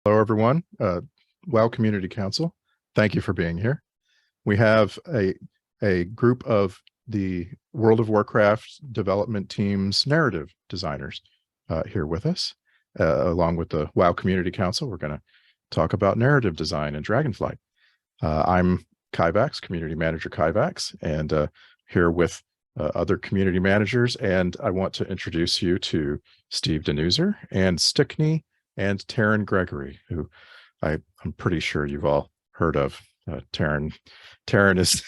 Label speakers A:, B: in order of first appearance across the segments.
A: Hello, everyone. WoW Community Council, thank you for being here. We have a group of the World of Warcraft development team's narrative designers here with us, along with the WoW Community Council. We're going to talk about narrative design and Dragonflight. I'm Kyvax, Community Manager Kyvax, and here with other community managers. And I want to introduce you to Steve Denuser and Stickney and Taryn Gregory, who I'm pretty sure you've all heard of. Taryn is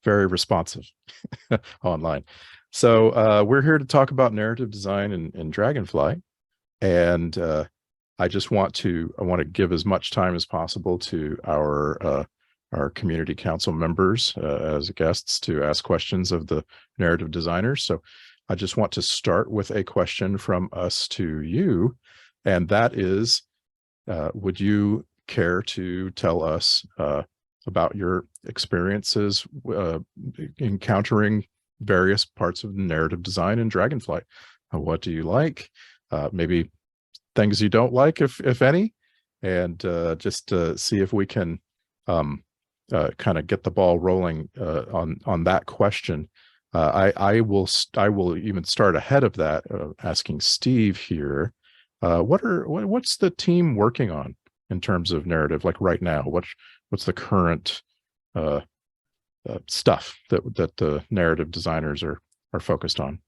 A: very responsive online. So we're here to talk about narrative design in Dragonflight, and I want to give as much time as possible to our community council members as guests to ask questions of the narrative designers. So I just want to start with a question from us to you. And that is, would you care to tell us about your experiences encountering various parts of narrative design in Dragonflight? What do you like? Maybe things you don't like, if any, and just see if we can kind of get the ball rolling on that question. I will even start ahead of that, asking Steve here. What's the team working on in terms of narrative, like right now? What's the current stuff that the narrative designers are focused on?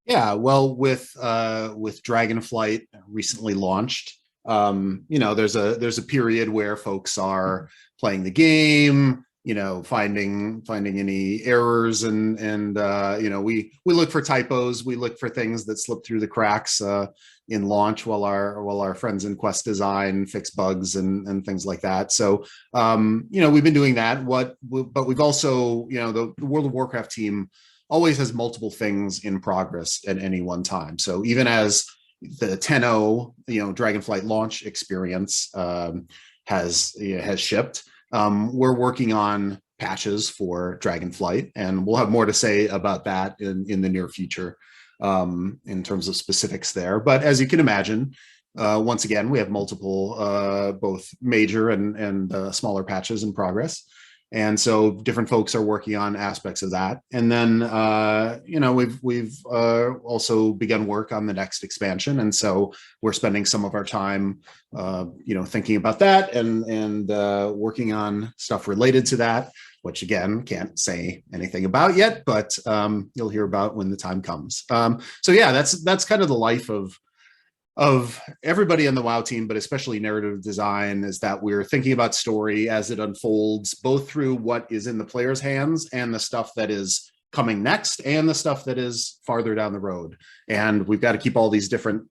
B: Yeah, well, with Dragonflight recently launched, there's a period where folks are playing the game, finding any errors, and we look for typos, we look for things that slip through the cracks in launch, while our friends in Quest Design fix bugs and things like that. So we've been doing that. But we've also, the World of Warcraft team always has multiple things in progress at any one time. So even as the 10.0 Dragonflight launch experience has shipped, we're working on patches for Dragonflight, and we'll have more to say about that in the near future in terms of specifics there. But as you can imagine, once again, we have multiple both major and smaller patches in progress. And so different folks are working on aspects of that. And then, we've also begun work on the next expansion. And so we're spending some of our time, thinking about that and working on stuff related to that, which again, can't say anything about yet, but you'll hear about when the time comes. So yeah, that's kind of the life of everybody on the WoW team, but especially narrative design, is that we're thinking about story as it unfolds, both through what is in the player's hands and the stuff that is coming next and the stuff that is farther down the road. And we've got to keep all these different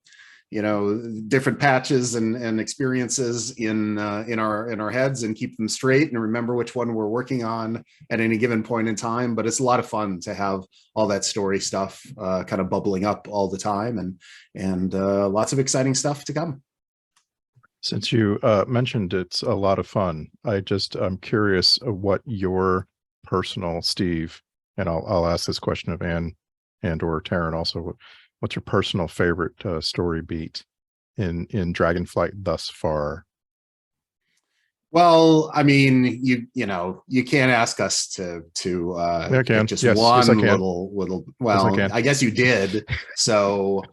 B: patches and experiences in our heads and keep them straight and remember which one we're working on at any given point in time. But it's a lot of fun to have all that story stuff kind of bubbling up all the time, and lots of exciting stuff to come.
A: Since you mentioned it's a lot of fun, I'm curious of what your personal, Steve, and I'll ask this question of Anne and or Taryn also. What's your personal favorite story beat in Dragonflight thus far?
B: Well, I mean, you can't ask us to pick just one little. Well, yes, I guess you did. So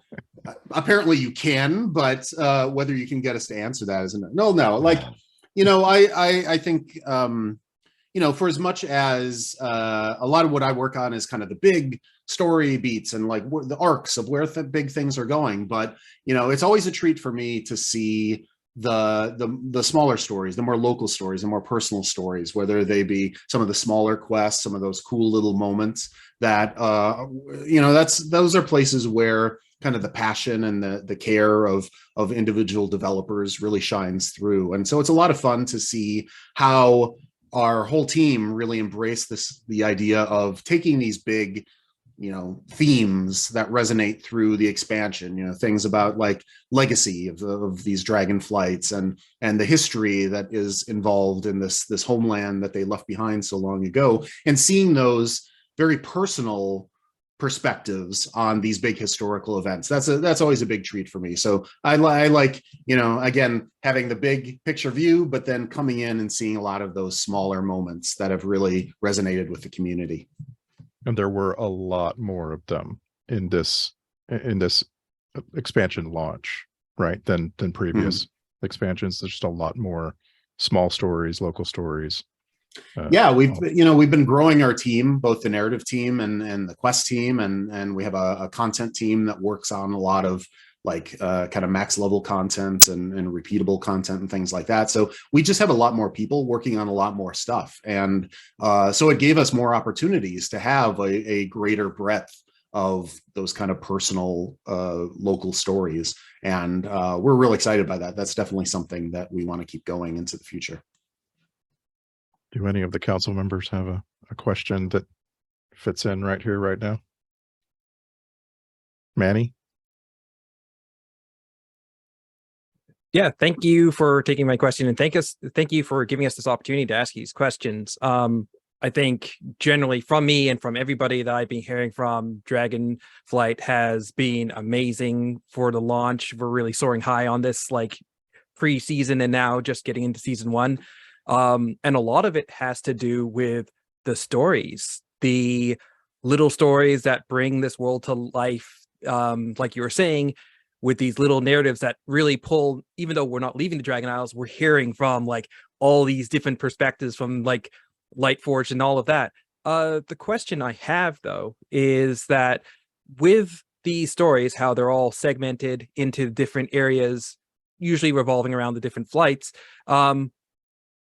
B: apparently you can, but whether you can get us to answer that isn't. No. Like, I think for as much as a lot of what I work on is kind of the big story beats and like the arcs of where the big things are going, but it's always a treat for me to see the smaller stories, the more local stories, the more personal stories, whether they be some of the smaller quests, some of those cool little moments that those are places where kind of the passion and the care of individual developers really shines through. And so it's a lot of fun to see how our whole team really embraced the idea of taking these big themes that resonate through the expansion, things about like legacy of these Dragonflights and the history that is involved in this homeland that they left behind so long ago, and seeing those very personal perspectives on these big historical events. That's always a big treat for me. So I like, again, having the big picture view, but then coming in and seeing a lot of those smaller moments that have really resonated with the community.
A: And there were a lot more of them in this expansion launch, right? Than previous expansions. There's just a lot more small stories, local stories.
B: Yeah, we've been growing our team, both the narrative team and the quest team, and we have a content team that works on a lot of like kind of max level content and repeatable content and things like that. So we just have a lot more people working on a lot more stuff, and so it gave us more opportunities to have a greater breadth of those kind of personal local stories, and we're really excited by that. That's definitely something that we want to keep going into the future.
A: Do any of the council members have a question that fits in right here, right now? Manny?
C: Yeah, thank you for taking my question, and thank you for giving us this opportunity to ask these questions. I think generally from me and from everybody that I've been hearing from, Dragonflight has been amazing for the launch. We're really soaring high on this like pre-season and now just getting into season 1. And a lot of it has to do with the stories, the little stories that bring this world to life, like you were saying, with these little narratives that really pull, even though we're not leaving the Dragon Isles, we're hearing from like all these different perspectives from like Lightforge and all of that. The question I have though is that with these stories, how they're all segmented into different areas, usually revolving around the different flights,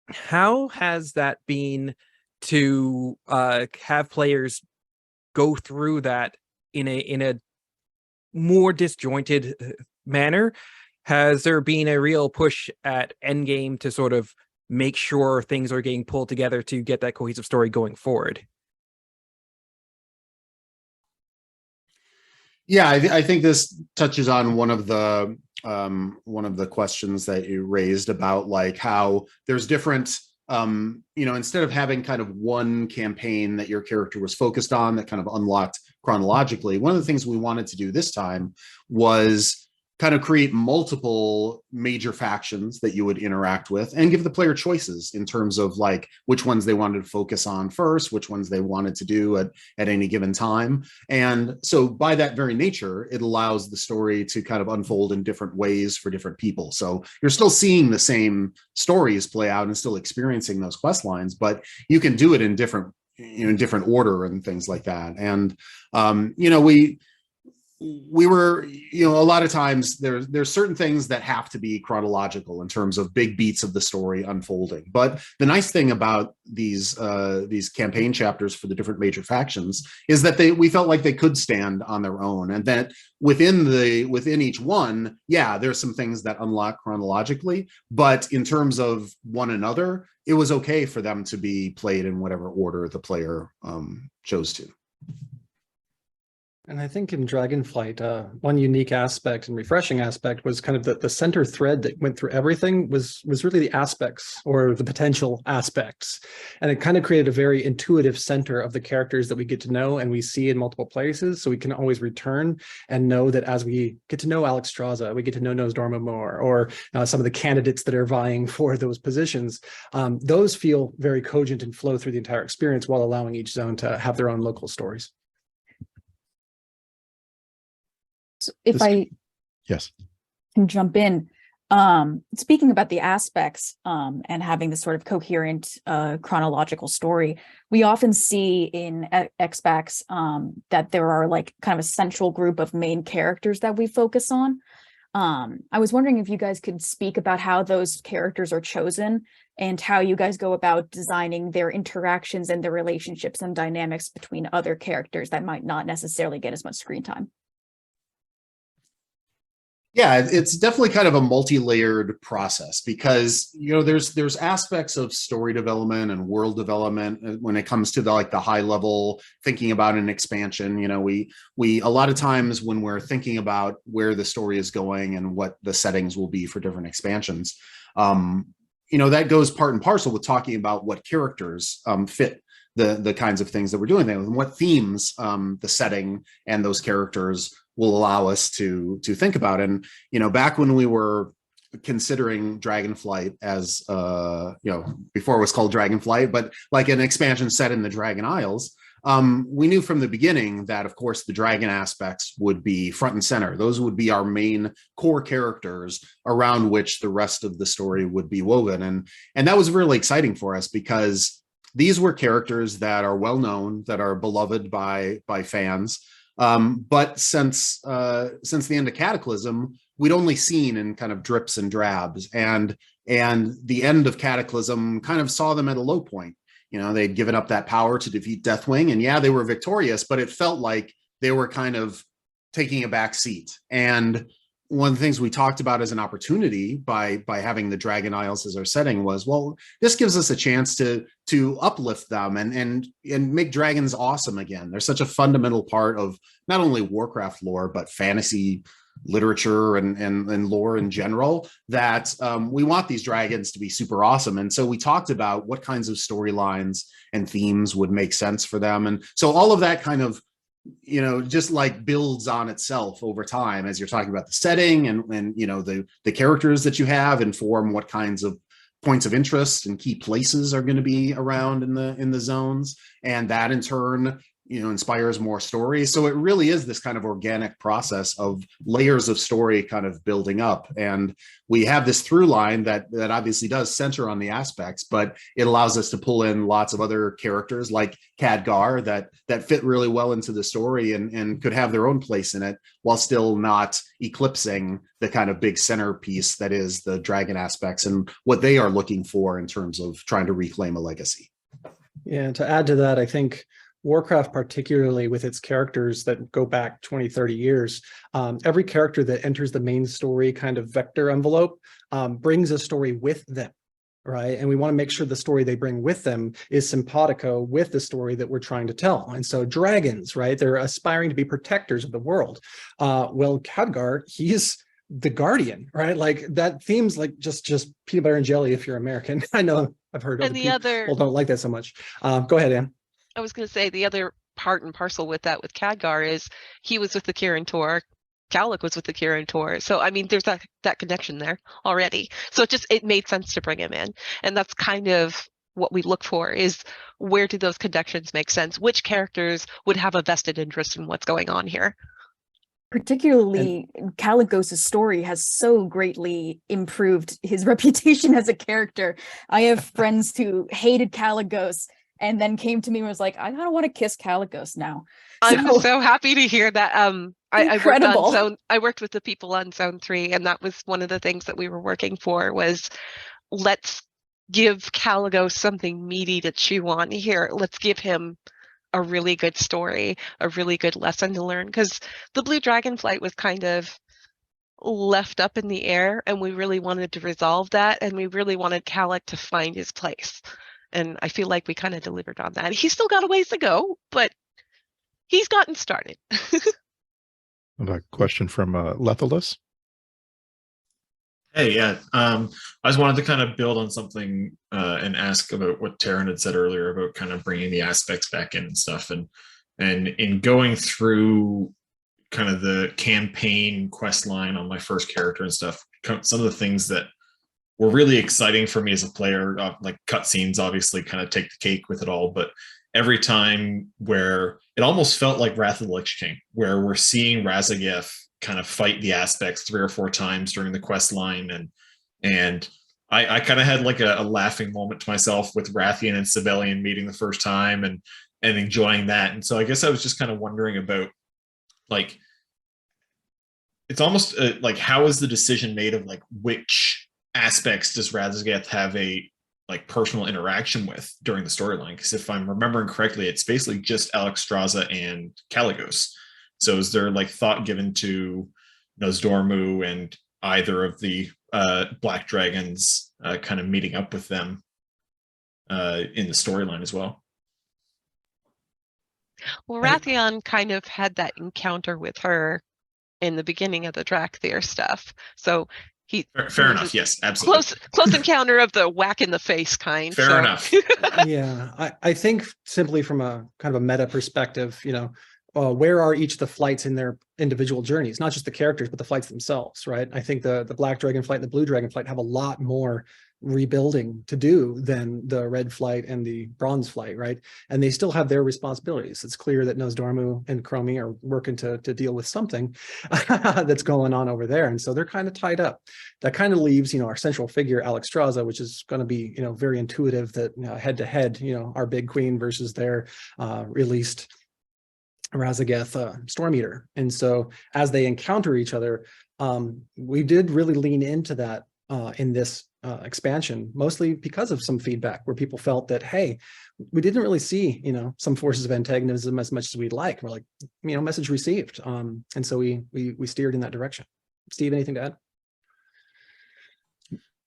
C: how has that been to have players go through that in a more disjointed manner? Has there been a real push at endgame to sort of make sure things are getting pulled together to get that cohesive story going forward?
B: Yeah, I think this touches on one of the questions that you raised about like how there's different, instead of having kind of one campaign that your character was focused on that kind of unlocked chronologically, one of the things we wanted to do this time was kind of create multiple major factions that you would interact with and give the player choices in terms of like which ones they wanted to focus on first, which ones they wanted to do at any given time. And so by that very nature, it allows the story to kind of unfold in different ways for different people. So you're still seeing the same stories play out and still experiencing those quest lines, but you can do it in different order and things like that. And, we were, a lot of times there's certain things that have to be chronological in terms of big beats of the story unfolding. But the nice thing about these campaign chapters for the different major factions is that we felt like they could stand on their own, and that within each one, yeah, there's some things that unlock chronologically, but in terms of one another, it was okay for them to be played in whatever order the player chose to.
D: And I think in Dragonflight, one unique aspect and refreshing aspect was kind of the center thread that went through everything was really the aspects or the potential aspects. And it kind of created a very intuitive center of the characters that we get to know and we see in multiple places. So we can always return and know that as we get to know Alex Straza, we get to know Nosdorma more, or some of the candidates that are vying for those positions. Those feel very cogent and flow through the entire experience while allowing each zone to have their own local stories.
E: So if I
A: yes
E: can jump in, speaking about the aspects and having this sort of coherent chronological story, we often see in X-Backs that there are like kind of a central group of main characters that we focus on. I was wondering if you guys could speak about how those characters are chosen and how you guys go about designing their interactions and their relationships and dynamics between other characters that might not necessarily get as much screen time.
B: Yeah, it's definitely kind of a multi-layered process because there's aspects of story development and world development when it comes to the high level thinking about an expansion. We a lot of times when we're thinking about where the story is going and what the settings will be for different expansions, that goes part and parcel with talking about what characters fit the kinds of things that we're doing there, and what themes the setting and those characters will allow us to think about. And back when we were considering Dragonflight as before it was called Dragonflight, but like an expansion set in the Dragon Isles, we knew from the beginning that, of course, the dragon aspects would be front and center. Those would be our main core characters around which the rest of the story would be woven. And that was really exciting for us, because these were characters that are well known, that are beloved by fans. But since the end of Cataclysm, we'd only seen in kind of drips and drabs, and the end of Cataclysm kind of saw them at a low point. They'd given up that power to defeat Deathwing, and yeah, they were victorious, but it felt like they were kind of taking a back seat. And one of the things we talked about as an opportunity by having the Dragon Isles as our setting was, well, this gives us a chance to uplift them and make dragons awesome again. They're such a fundamental part of not only Warcraft lore, but fantasy literature and lore in general, that we want these dragons to be super awesome. And so we talked about what kinds of storylines and themes would make sense for them. And so all of that kind of just like builds on itself over time as you're talking about the setting and the characters that you have inform what kinds of points of interest and key places are going to be around in the zones, and that in turn inspires more stories. So it really is this kind of organic process of layers of story kind of building up. And we have this through line that obviously does center on the aspects, but it allows us to pull in lots of other characters like Khadgar that fit really well into the story and could have their own place in it, while still not eclipsing the kind of big centerpiece that is the dragon aspects and what they are looking for in terms of trying to reclaim a legacy.
D: Yeah, to add to that, I think Warcraft, particularly with its characters that go back 20, 30 years, every character that enters the main story kind of vector envelope brings a story with them, right? And we want to make sure the story they bring with them is simpatico with the story that we're trying to tell. And so dragons, right? They're aspiring to be protectors of the world. Well, Khadgar, he's the guardian, right? Like that theme's like just peanut butter and jelly if you're American. I know I've heard other people don't like that so much. Go ahead, Anne.
F: I was going to say the other part and parcel with that with Khadgar is he was with the Kirin Tor, Kalik was with the Kirin Tor. So I mean, there's that connection there already. So it made sense to bring him in, and that's kind of what we look for, is where do those connections make sense? Which characters would have a vested interest in what's going on here?
E: Particularly, Kalikos' story has so greatly improved his reputation as a character. I have friends who hated Kalikos and then came to me and was like, I don't want to kiss Kalikos now.
F: I'm so happy to hear that. I worked with the people on Zone 3, and that was one of the things that we were working for, was let's give Kalikos something meaty to chew on here. Let's give him a really good story, a really good lesson to learn, because the Blue Dragonflight was kind of left up in the air, and we really wanted to resolve that, and we really wanted Kalik to find his place. And I feel like we kind of delivered on that. He's still got a ways to go, but he's gotten started.
A: A question from Lethalus.
G: Hey, yeah. I just wanted to kind of build on something and ask about what Taryn had said earlier about kind of bringing the aspects back in and stuff. And in going through kind of the campaign quest line on my first character and stuff, some of the things that were really exciting for me as a player, like cutscenes obviously kind of take the cake with it all, but every time where it almost felt like Wrath of the Lich King, where we're seeing Razageth kind of fight the aspects 3 or 4 times during the quest line, and I kind of had like a laughing moment to myself with Rathian and Sibelian meeting the first time and enjoying that. And so I guess I was just kind of wondering about, like, it's almost like, how is the decision made of like which aspects does Razageth have a like personal interaction with during the storyline? Because if I'm remembering correctly, it's basically just Alexstrasza and Kalikos. So is there like thought given to Nosdormu and either of the Black Dragons kind of meeting up with them in the storyline as well?
F: Well, Rathian kind of had that encounter with her in the beginning of the Drakthir stuff. So
G: Fair enough. Yes, absolutely.
F: Close encounter of the whack in the face kind.
G: Fair enough.
D: Yeah, I think simply from a kind of a meta perspective, where are each of the flights in their individual journeys, not just the characters, but the flights themselves, right? I think the Black Dragon flight and the Blue Dragon flight have a lot more rebuilding to do than the Red flight and the Bronze flight, right? And they still have their responsibilities. It's clear that Nosdormu and Chromie are working to deal with something that's going on over there. And so they're kind of tied up. That kind of leaves, our central figure, Alexstrasza, which is going to be, very intuitive that head to head, our big queen versus their released Razageth Storm Eater. And so as they encounter each other, we did really lean into that in this expansion, mostly because of some feedback where people felt that, hey, we didn't really see, some forces of antagonism as much as we'd like. We're like, message received. And so we steered in that direction. Steve, anything to add?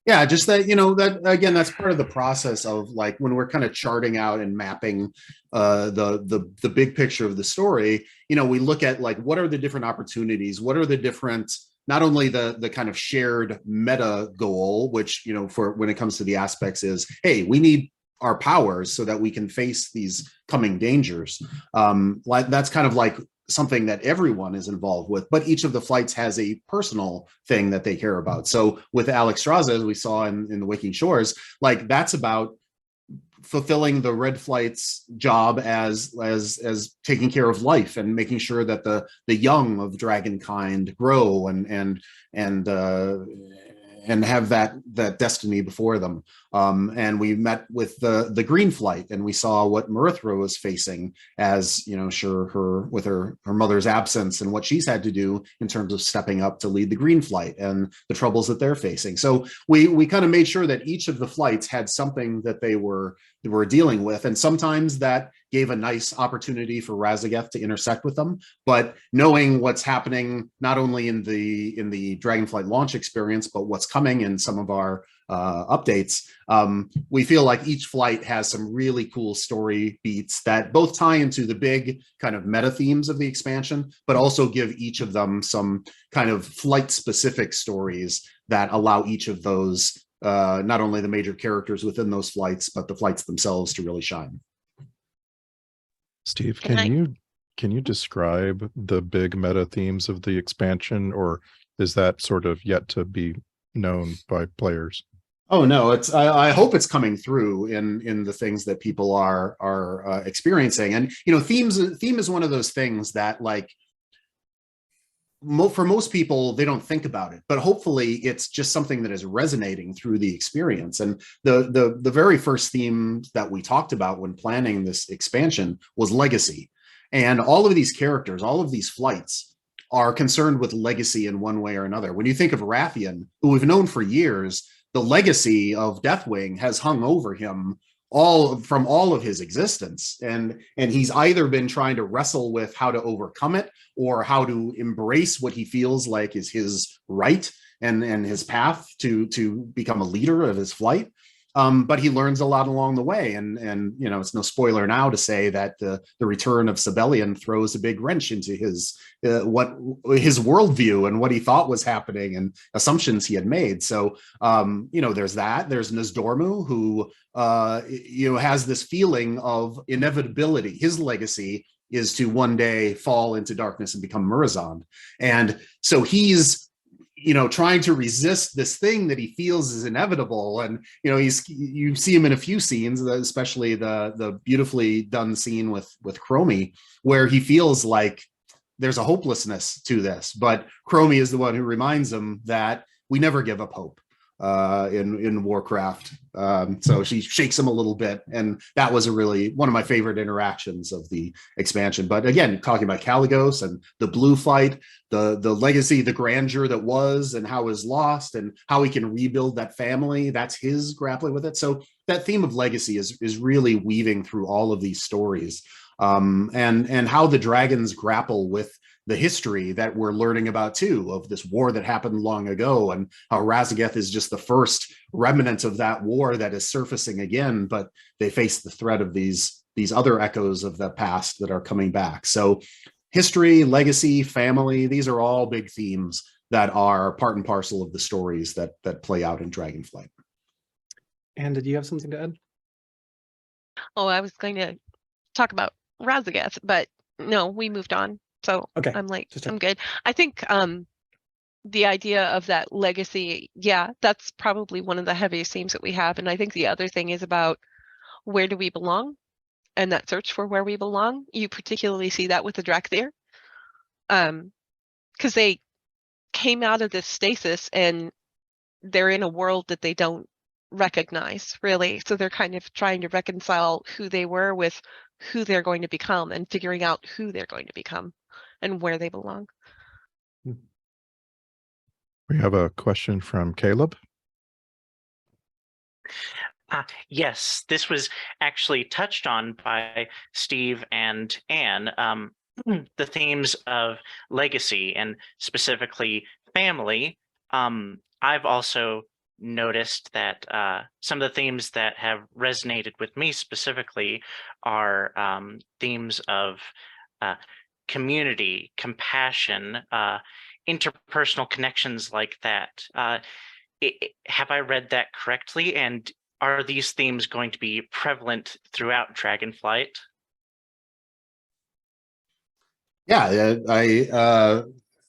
B: Yeah, just that, that again, that's part of the process of like when we're kind of charting out and mapping the big picture of the story, we look at like, what are the different opportunities? What are the different, not only the kind of shared meta goal, which, for when it comes to the aspects is, hey, we need our powers so that we can face these coming dangers. Like that's kind of like something that everyone is involved with, but each of the flights has a personal thing that they care about. So with Alexstrasza, as we saw in the Waking Shores, like that's about fulfilling the Red Flight's job as taking care of life and making sure that the young of dragonkind grow and have that destiny before them. And we met with the Green Flight, and we saw what Marithra was facing as, her mother's absence and what she's had to do in terms of stepping up to lead the Green Flight and the troubles that they're facing. So we kind of made sure that each of the flights had something that they were dealing with. And sometimes that gave a nice opportunity for Razageth to intersect with them. But knowing what's happening, not only in the Dragonflight launch experience, but what's coming in some of our updates, we feel like each flight has some really cool story beats that both tie into the big kind of meta themes of the expansion, but also give each of them some kind of flight specific stories that allow each of those, not only the major characters within those flights, but the flights themselves to really shine.
A: Steve, can you describe the big meta themes of the expansion, or is that sort of yet to be known by players?
B: Oh no, I hope it's coming through in the things that people are experiencing. And theme is one of those things that, like, for most people, they don't think about it, but hopefully it's just something that is resonating through the experience. And the very first theme that we talked about when planning this expansion was legacy. And all of these characters, all of these flights are concerned with legacy in one way or another. When you think of Rathian, who we've known for years, the legacy of Deathwing has hung over him all of his existence, and he's either been trying to wrestle with how to overcome it or how to embrace what he feels like is his right and his path to become a leader of his flight. But he learns a lot along the way, and it's no spoiler now to say that the return of Sibelian throws a big wrench into his worldview and what he thought was happening and assumptions he had made. So there's that. There's Nosdormu, who has this feeling of inevitability. His legacy is to one day fall into darkness and become Murazond, and so he's trying to resist this thing that he feels is inevitable. And, you see him in a few scenes, especially the beautifully done scene with Chromie, where he feels like there's a hopelessness to this, but Chromie is the one who reminds him that we never give up hope in Warcraft. So she shakes him a little bit, and that was one of my favorite interactions of the expansion. But again, talking about Kalecgos and the blue fight, the legacy, the grandeur that was, and how is lost, and how he can rebuild that family. That's his grappling with it. So that theme of legacy is really weaving through all of these stories, and how the dragons grapple with the history that we're learning about too, of this war that happened long ago, and how Razageth is just the first remnant of that war that is surfacing again, but they face the threat of these other echoes of the past that are coming back. So history, legacy, family, these are all big themes that are part and parcel of the stories that play out in Dragonflight.
D: And did you have something to add?
F: Oh, I was going to talk about Razagath, but no, we moved on. So
D: Okay,
F: I'm like,
D: just
F: I'm good. I think the idea of that legacy, yeah, that's probably one of the heaviest themes that we have. And I think the other thing is about where do we belong, and that search for where we belong. You particularly see that with the Drakthir, because they came out of this stasis and they're in a world that they don't recognize, really. So they're kind of trying to reconcile who they were with who they're going to become, and figuring out who they're going to become and where they belong.
A: We have a question from Caleb.
H: Yes, this was actually touched on by Steve and Anne. The themes of legacy and specifically family. I've also noticed that some of the themes that have resonated with me specifically are themes of community, compassion, interpersonal connections like that. Have I read that correctly? And are these themes going to be prevalent throughout Dragonflight?
B: Yeah,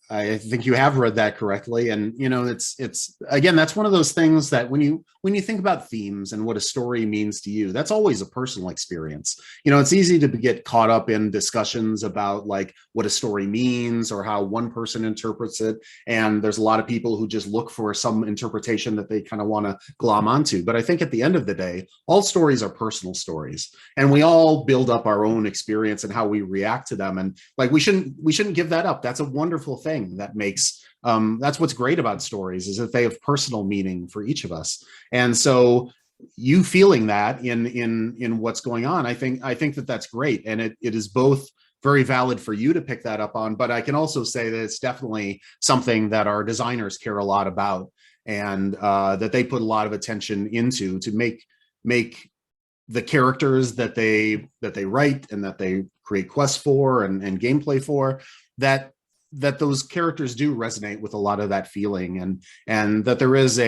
B: I think you have read that correctly. And, you know, it's again, that's one of those things that when you think about themes and what a story means to you, that's always a personal experience. You know, it's easy to get caught up in discussions about like what a story means or how one person interprets it. And there's a lot of people who just look for some interpretation that they kind of want to glom onto. But I think at the end of the day, all stories are personal stories, and we all build up our own experience and how we react to them. And like, we shouldn't give that up. That's a wonderful thing. That makes that's what's great about stories, is that they have personal meaning for each of us. And so you feeling that in what's going on, I think that that's great. And it is both very valid for you to pick that up on, but I can also say that it's definitely something that our designers care a lot about, and that they put a lot of attention into to make the characters that they write and that they create quests for and gameplay for, that those characters do resonate with a lot of that feeling, and that there is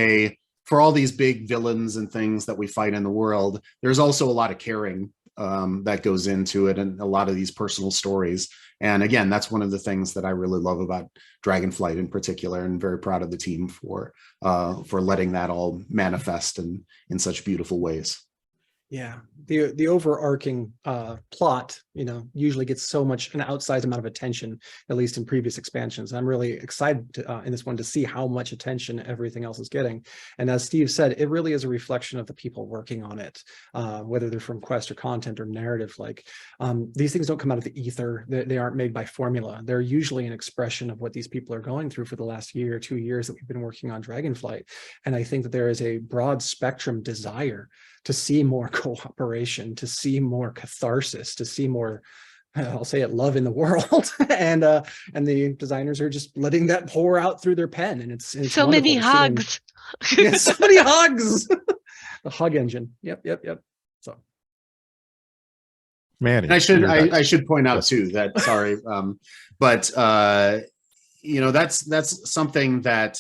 B: for all these big villains and things that we fight in the world, there's also a lot of caring that goes into it, and a lot of these personal stories. And again, that's one of the things that I really love about Dragonflight in particular, and very proud of the team for letting that all manifest in such beautiful ways.
D: Yeah, the overarching plot, you know, usually gets so much an outsized amount of attention, at least in previous expansions. I'm really excited in this one to see how much attention everything else is getting. And as Steve said, it really is a reflection of the people working on it, whether they're from quest or content or narrative. Like these things don't come out of the ether. They aren't made by formula. They're usually an expression of what these people are going through for the last year or 2 years that we've been working on Dragonflight. And I think that there is a broad spectrum desire to see more cooperation, to see more catharsis, to see more, I'll say it, love in the world. and the designers are just letting that pour out through their pen. And it's
F: so many hugs.
D: Yeah, so many hugs. The hug engine. Yep. So
A: Manny,
B: and I should point out too that sorry, but you know, that's something that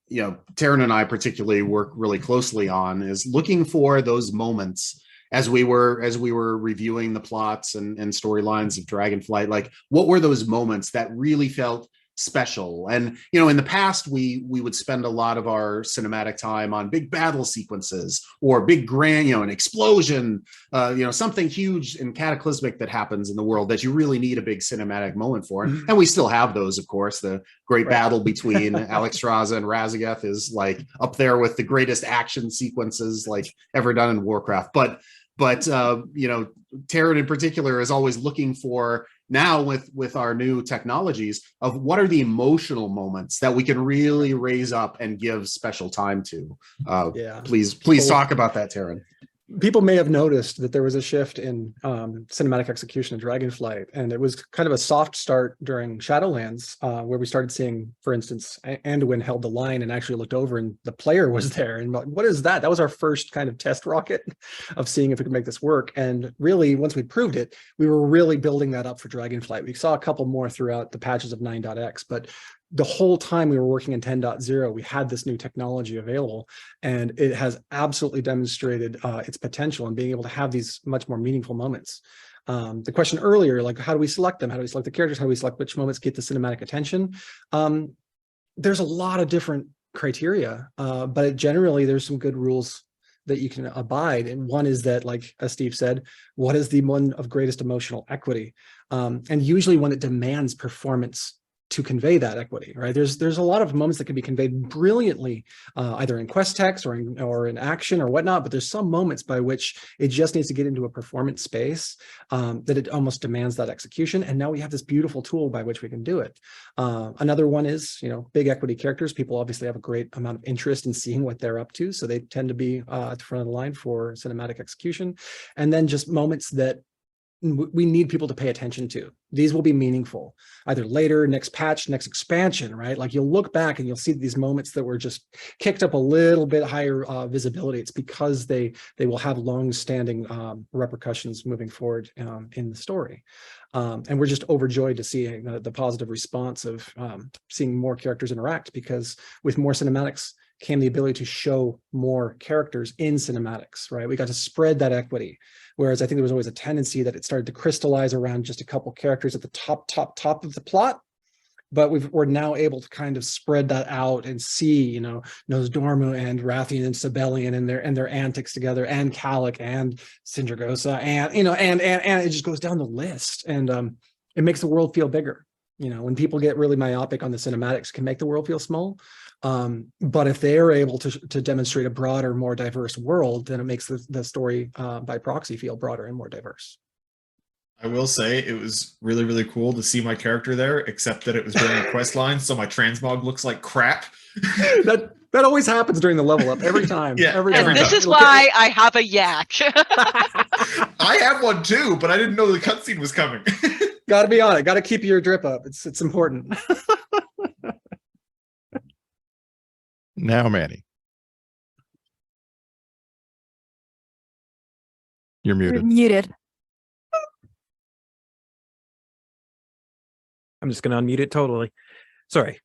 B: you know, Taryn and I particularly work really closely on, is looking for those moments as we were reviewing the plots and storylines of Dragonflight. Like, what were those moments that really felt special? And, you know, in the past, we would spend a lot of our cinematic time on big battle sequences or big grand, you know, an explosion, you know, something huge and cataclysmic that happens in the world that you really need a big cinematic moment for. Mm-hmm. And we still have those, of course. The great battle between Alexstrasza and Razagath is like up there with the greatest action sequences like ever done in Warcraft. But you know, Taryn in particular is always looking for, now with our new technologies, of what are the emotional moments that we can really raise up and give special time to. Please talk about that, Taryn.
D: People may have noticed that there was a shift in cinematic execution of Dragonflight, and it was kind of a soft start during Shadowlands, where we started seeing, for instance, Anduin held the line and actually looked over and the player was there. And what is that? That was our first kind of test rocket of seeing if we could make this work. And really, once we proved it, we were really building that up for Dragonflight. We saw a couple more throughout the patches of 9.x, but the whole time we were working in 10.0, we had this new technology available, and it has absolutely demonstrated its potential in being able to have these much more meaningful moments. The question earlier, like, how do we select them? How do we select the characters? How do we select which moments get the cinematic attention? There's a lot of different criteria, but generally there's some good rules that you can abide. And one is that, like, as Steve said, what is the one of greatest emotional equity? And usually when it demands performance to convey that equity, right? There's a lot of moments that can be conveyed brilliantly, either in quest text or in action or whatnot, but there's some moments by which it just needs to get into a performance space that it almost demands that execution. And now we have this beautiful tool by which we can do it. Another one is, big equity characters. People obviously have a great amount of interest in seeing what they're up to, so they tend to be at the front of the line for cinematic execution. And then just moments that we need people to pay attention to. These will be meaningful, either later, next patch, next expansion, right? Like, you'll look back and you'll see these moments that were just kicked up a little bit higher visibility. It's because they will have long-standing repercussions moving forward in the story. And we're just overjoyed to see the positive response of seeing more characters interact, because with more cinematics came the ability to show more characters in cinematics, right? We got to spread that equity. Whereas I think there was always a tendency that it started to crystallize around just a couple characters at the top of the plot. But we're now able to kind of spread that out and see, Nosdormu and Rathian and Sibelian and their antics together, and Kalik and Sindragosa, and it just goes down the list, and it makes the world feel bigger. When people get really myopic on the cinematics, it can make the world feel small. But if they are able to demonstrate a broader, more diverse world, then it makes the story by proxy feel broader and more diverse.
G: I will say it was really, really cool to see my character there, except that it was during a quest line, so my transmog looks like crap.
D: That always happens during the level up, every time.
G: Yeah,
D: every
F: and
D: time.
F: this is why I have a yak.
G: I have one too, but I didn't know the cutscene was coming.
D: Got to be on it. Got to keep your drip up. It's important.
A: Now, Manny. You're muted.
E: You're muted.
C: I'm just going to unmute it totally. Sorry.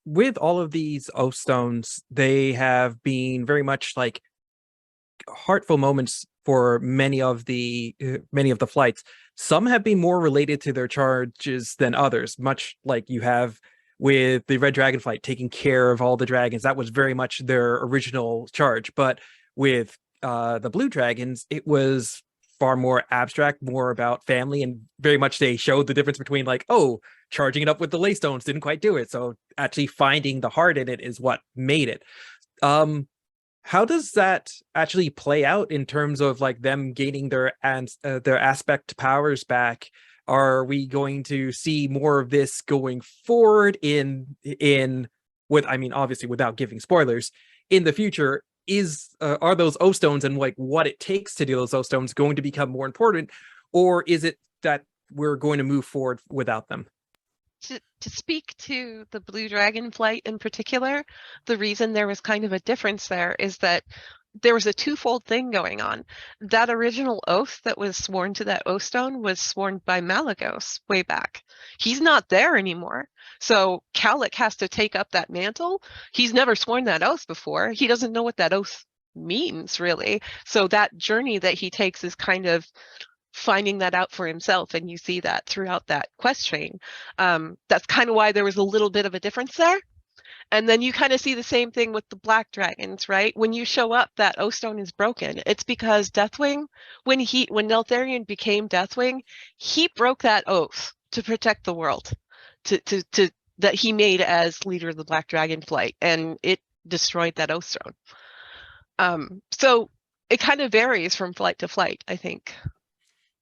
C: With all of these oath stones, they have been very much like heartful moments for many of the flights. Some have been more related to their charges than others, much like you have with the Red Dragon flight, taking care of all the dragons. That was very much their original charge. But with the Blue Dragons, it was far more abstract, more about family, and very much they showed the difference between, like, oh, charging it up with the ley stones didn't quite do it. So actually finding the heart in it is what made it. How does that actually play out in terms of like them gaining their aspect powers back? Are we going to see more of this going forward obviously without giving spoilers, in the future? Are those O stones and like what it takes to do those O stones going to become more important, or is it that we're going to move forward without them?
F: To speak to the Blue Dragon flight in particular, the reason there was kind of a difference there is that there was a twofold thing going on. That original oath that was sworn to that oath stone was sworn by Malagos way back. He's not there anymore. So Kalik has to take up that mantle. He's never sworn that oath before. He doesn't know what that oath means, really. So that journey that he takes is kind of finding that out for himself, and you see that throughout that quest chain. That's kind of why there was a little bit of a difference there. And then you kind of see the same thing with the Black Dragons, right? When you show up, that O stone is broken. It's because Deathwing, when Neltharion became Deathwing, he broke that oath to protect the world, that he made as leader of the Black Dragon flight, and it destroyed that oath stone. So it kind of varies from flight to flight, I think.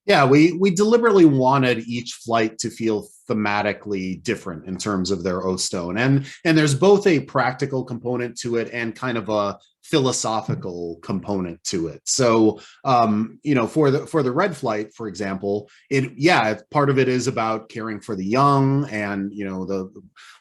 B: Yeah, we deliberately wanted each flight to feel thematically different in terms of their oath stone, and there's both a practical component to it and kind of a philosophical component to it. So for the red flight, for example, part of it is about caring for the young, and the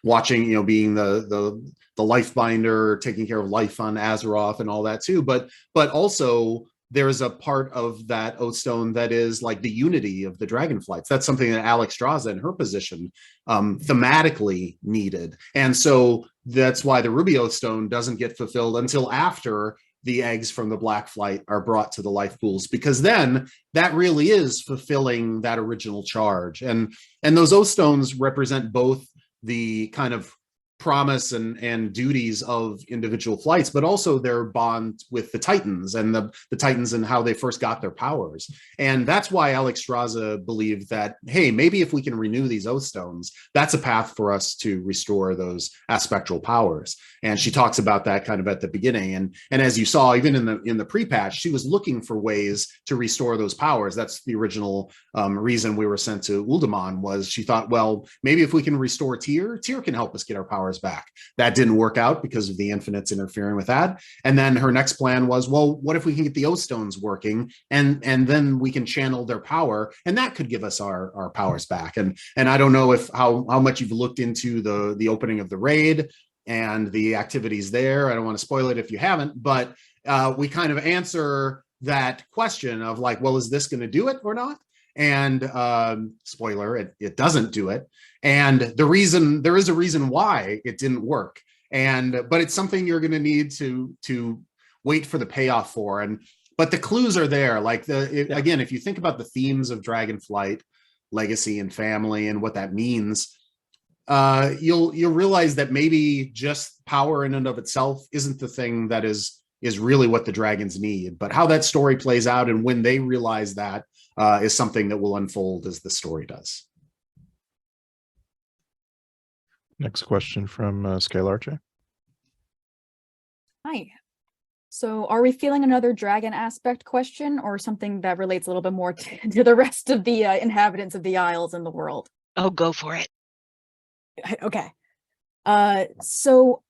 B: watching, being the life binder, taking care of life on Azeroth and all that too, but also there's a part of that oath stone that is like the unity of the dragonflights. That's something that Alex Straza in her position thematically needed. And so that's why the ruby oath stone doesn't get fulfilled until after the eggs from the black flight are brought to the life pools, because then that really is fulfilling that original charge. And those oath stones represent both the kind of promise and duties of individual flights, but also their bond with the Titans and the Titans and how they first got their powers. And that's why Alex Straza believed that, hey, maybe if we can renew these oath stones, that's a path for us to restore those aspectral powers. And she talks about that kind of at the beginning. And as you saw, even in the pre-patch, she was looking for ways to restore those powers. That's the original reason we were sent to Uldaman, was she thought, well, maybe if we can restore Tyr can help us get our powers back. That didn't work out because of the infinites interfering with that. And then her next plan was, well, what if we can get the oath stones working, and then we can channel their power, and that could give us our powers back. And I don't know if how much you've looked into the opening of the raid and the activities there. I don't want to spoil it if you haven't, but we kind of answer that question of like, well, is this going to do it or not? And spoiler, it doesn't do it. And there is a reason why it didn't work. But it's something you're going to need to wait for the payoff for. But the clues are there. Like again, if you think about the themes of Dragonflight, legacy and family, and what that means, you'll realize that maybe just power in and of itself isn't the thing that is really what the dragons need. But how that story plays out and when they realize that is something that will unfold as the story does.
A: Next question from Scalarche.
E: Hi. So are we feeling another dragon aspect question, or something that relates a little bit more to the rest of the inhabitants of the Isles in the world?
F: Oh, go for it.
E: Okay. So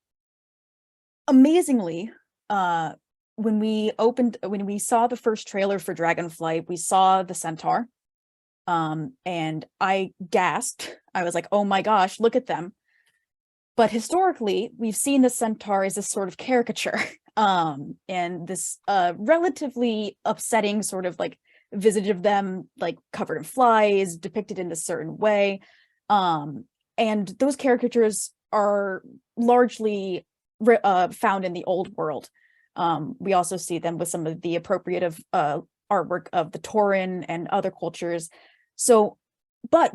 E: amazingly, when we saw the first trailer for Dragonflight, we saw the centaur, and I gasped. I was like, oh my gosh, look at them. But historically, we've seen the centaur as a sort of caricature, and this relatively upsetting sort of like visage of them, like covered in flies, depicted in a certain way. And those caricatures are largely found in the old world. We also see them with some of the appropriative artwork of the Tauren and other cultures. So, but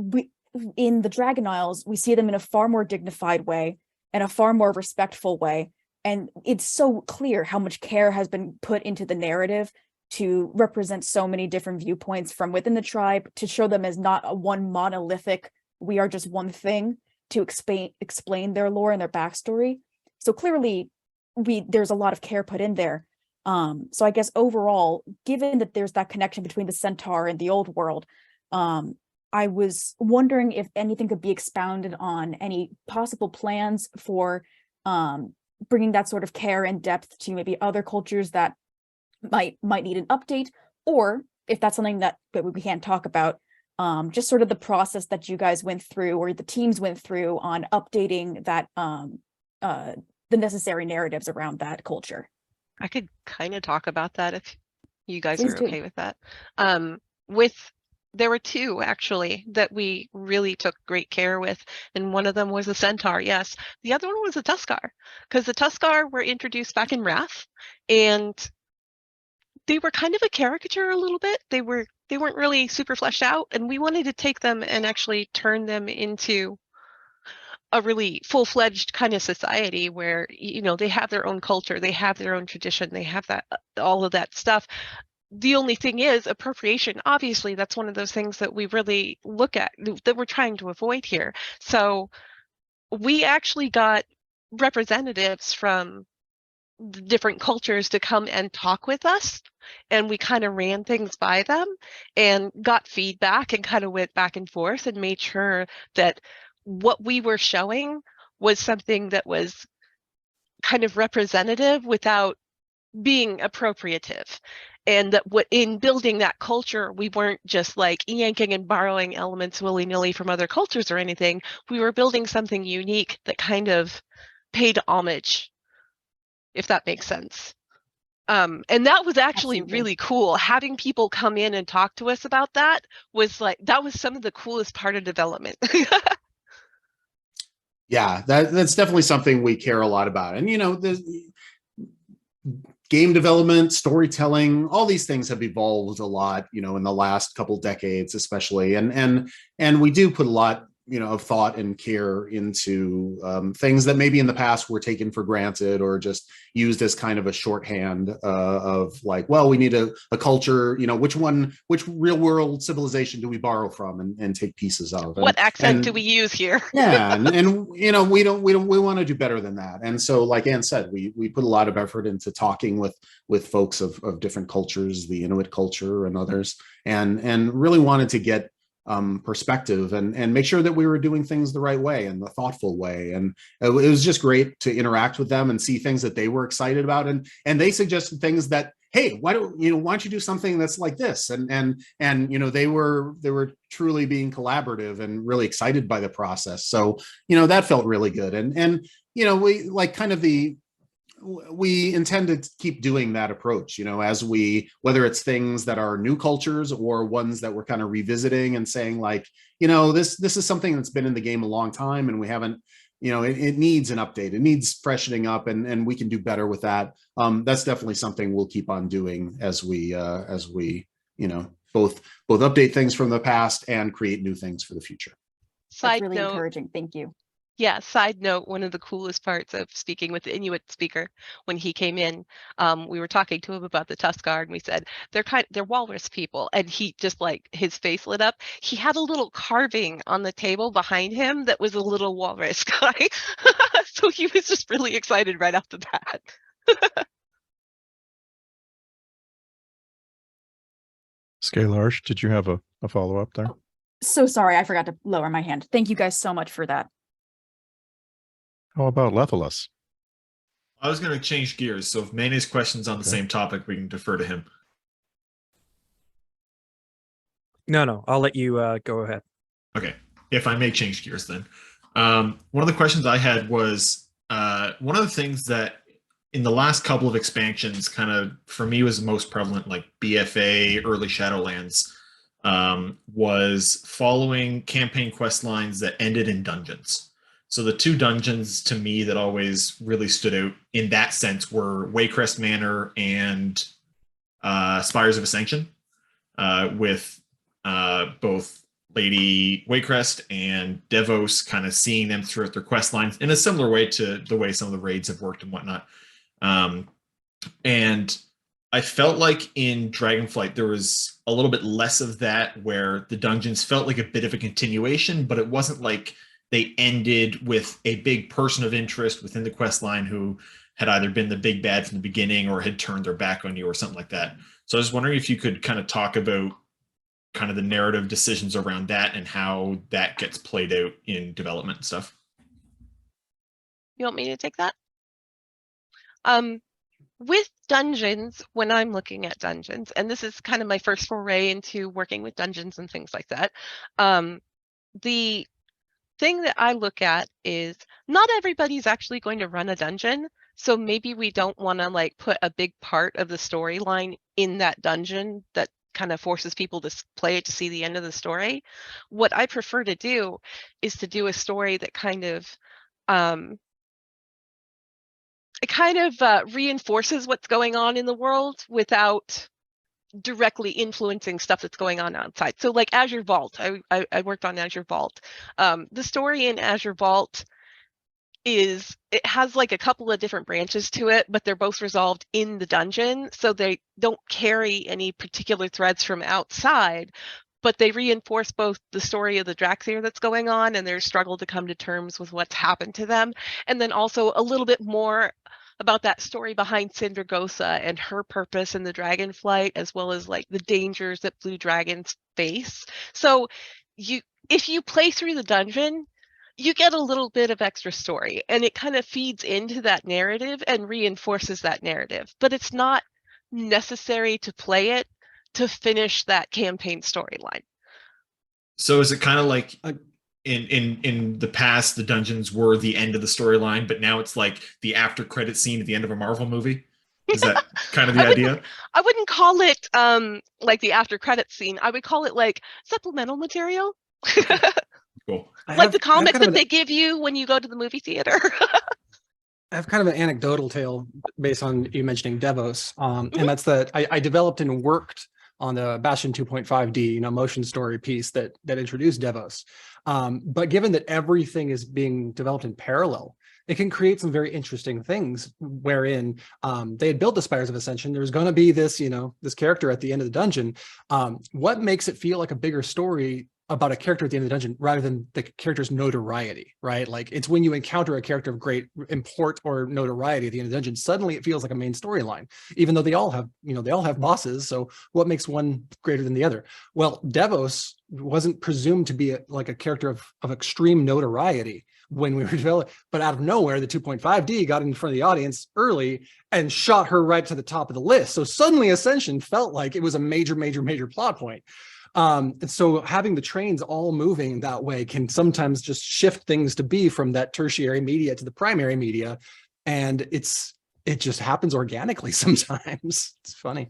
E: in the Dragon Isles, we see them in a far more dignified way and a far more respectful way. And it's so clear how much care has been put into the narrative to represent so many different viewpoints from within the tribe, to show them as not a one monolithic, we are just one thing, to explain their lore and their backstory. So clearly, there's a lot of care put in there. So I guess overall, given that there's that connection between the centaur and the old world, I was wondering if anything could be expounded on, any possible plans for bringing that sort of care and depth to maybe other cultures that might need an update, or if that's something that we can't talk about, just sort of the process that you guys went through, or the teams went through, on updating that the necessary narratives around that culture.
F: I could kind of talk about that if you guys
E: Please
F: are
E: do.
F: okay with that. There were two actually that we really took great care with, and one of them was a centaur, yes. The other one was a Tuskar, because the Tuskar were introduced back in Wrath, and they were kind of a caricature a little bit. They weren't really super fleshed out, and we wanted to take them and actually turn them into a really full-fledged kind of society where, you know, they have their own culture, they have their own tradition, they have that all of that stuff. The only thing is appropriation. Obviously, that's one of those things that we really look at, that we're trying to avoid here. So we actually got representatives from the different cultures to come and talk with us, and we kind of ran things by them and got feedback and kind of went back and forth and made sure that what we were showing was something that was kind of representative without being appropriative. And that in building that culture, we weren't just like yanking and borrowing elements willy-nilly from other cultures or anything. We were building something unique that kind of paid homage, if that makes sense. And that was actually
E: Absolutely.
F: really cool. Having people come in and talk to us about that was like, that was some of the coolest part of development.
B: Yeah, that's definitely something we care a lot about. And, you know, the game development, storytelling, all these things have evolved a lot, you know, in the last couple decades, especially. And we do put a lot, you know, of thought and care into things that maybe in the past were taken for granted or just used as kind of a shorthand of like, well, we need a culture, you know, which real world civilization do we borrow from and take pieces of?
F: What accent do we use here?
B: Yeah, and you know, we want to do better than that. And so, like Anne said, we put a lot of effort into talking with folks of different cultures, the Inuit culture and others, and really wanted to get perspective and make sure that we were doing things the right way and the thoughtful way. And it was just great to interact with them and see things that they were excited about. And they suggested things that, hey, why don't you do something that's like this? And you know, they were truly being collaborative and really excited by the process. So, you know, that felt really good. And you know, we intend to keep doing that approach, you know, as whether it's things that are new cultures or ones that we're kind of revisiting and saying like, you know, this is something that's been in the game a long time and we haven't, you know, it needs an update, it needs freshening up, and we can do better with that. That's definitely something we'll keep on doing as we you know, both update things from the past and create new things for the future.
E: That's really encouraging. Thank you.
F: Yeah, side note, one of the coolest parts of speaking with the Inuit speaker when he came in, we were talking to him about the Tuskar and we said, they're walrus people. And he just like, his face lit up. He had a little carving on the table behind him that was a little walrus guy. So he was just really excited right off the bat.
A: Scalarge, did you have a follow-up there?
E: So sorry, I forgot to lower my hand. Thank you guys so much for that.
A: How about Lethalus?
G: I was going to change gears, so if Mane's question's on the same topic, we can defer to him.
C: No, I'll let you go ahead.
G: Okay, if I may change gears then. One of the questions I had was, one of the things that in the last couple of expansions kind of, for me, was most prevalent, like BFA, early Shadowlands, was following campaign quest lines that ended in dungeons. So the two dungeons to me that always really stood out in that sense were Waycrest Manor and Spires of Ascension, with both Lady Waycrest and Devos kind of seeing them throughout their quest lines in a similar way to the way some of the raids have worked and whatnot. And I felt like in Dragonflight, there was a little bit less of that, where the dungeons felt like a bit of a continuation, but it wasn't like they ended with a big person of interest within the quest line who had either been the big bad from the beginning or had turned their back on you or something like that. So I was wondering if you could kind of talk about kind of the narrative decisions around that and how that gets played out in development and stuff.
F: You want me to take that? With dungeons, when I'm looking at dungeons, and this is kind of my first foray into working with dungeons and things like that, the thing that I look at is not everybody's actually going to run a dungeon. So maybe we don't want to like put a big part of the storyline in that dungeon that kind of forces people to play it to see the end of the story. What I prefer to do is to do a story that kind of reinforces what's going on in the world without directly influencing stuff that's going on outside. So like Azure Vault, I worked on Azure Vault. The story in Azure Vault it has like a couple of different branches to it, but they're both resolved in the dungeon. So they don't carry any particular threads from outside, but they reinforce both the story of the Draxir that's going on and their struggle to come to terms with what's happened to them. And then also a little bit more about that story behind Sindragosa and her purpose in the Dragonflight, as well as like the dangers that blue dragons face. So if you play through the dungeon, you get a little bit of extra story, and it kind of feeds into that narrative and reinforces that narrative, but it's not necessary to play it to finish that campaign storyline.
G: So is it kind of like in the past, the dungeons were the end of the storyline, but now it's like the after credit scene at the end of a Marvel movie? Is that kind of the idea?
F: I wouldn't call it like the after credits scene. I would call it like supplemental material.
G: Cool.
F: Like the comic that they give you when you go to the movie theater.
D: I have kind of an anecdotal tale based on you mentioning Devos, and that's that I developed and worked on the Bastion 2.5D, motion story piece that introduced Devos. But given that everything is being developed in parallel, it can create some very interesting things wherein they had built the Spires of Ascension. There's going to be this, this character at the end of the dungeon. What makes it feel like a bigger story about a character at the end of the dungeon rather than the character's notoriety, right? Like it's when you encounter a character of great import or notoriety at the end of the dungeon, suddenly it feels like a main storyline, even though they all have, they all have bosses. So what makes one greater than the other? Well, Devos wasn't presumed to be a character of extreme notoriety when we were developing, but out of nowhere, the 2.5D got in front of the audience early and shot her right to the top of the list. So suddenly Ascension felt like it was a major, major, major plot point. And so having the trains all moving that way can sometimes just shift things to be from that tertiary media to the primary media. And it just happens organically sometimes. It's funny.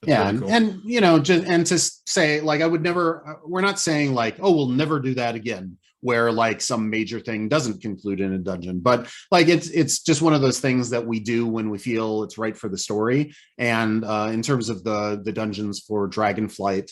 B: That's really cool. And to say, like, we're not saying like, oh, we'll never do that again, where like some major thing doesn't conclude in a dungeon, but like it's just one of those things that we do when we feel it's right for the story. And in terms of the dungeons for Dragonflight,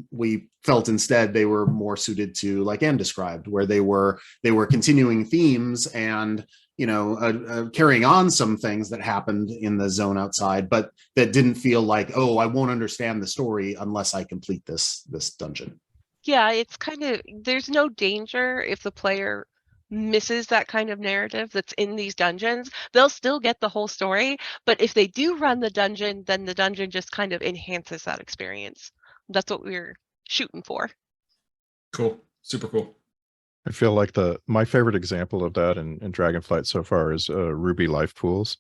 B: we felt instead they were more suited to, like Anne described, where they were continuing themes and carrying on some things that happened in the zone outside, but that didn't feel like, oh, I won't understand the story unless I complete this dungeon.
F: Yeah, it's kind of, there's no danger if the player misses that kind of narrative that's in these dungeons. They'll still get the whole story, but if they do run the dungeon, then the dungeon just kind of enhances that experience. That's what we're shooting for.
G: Cool. Super cool.
A: I feel like my favorite example of that in Dragonflight so far is Ruby life pools,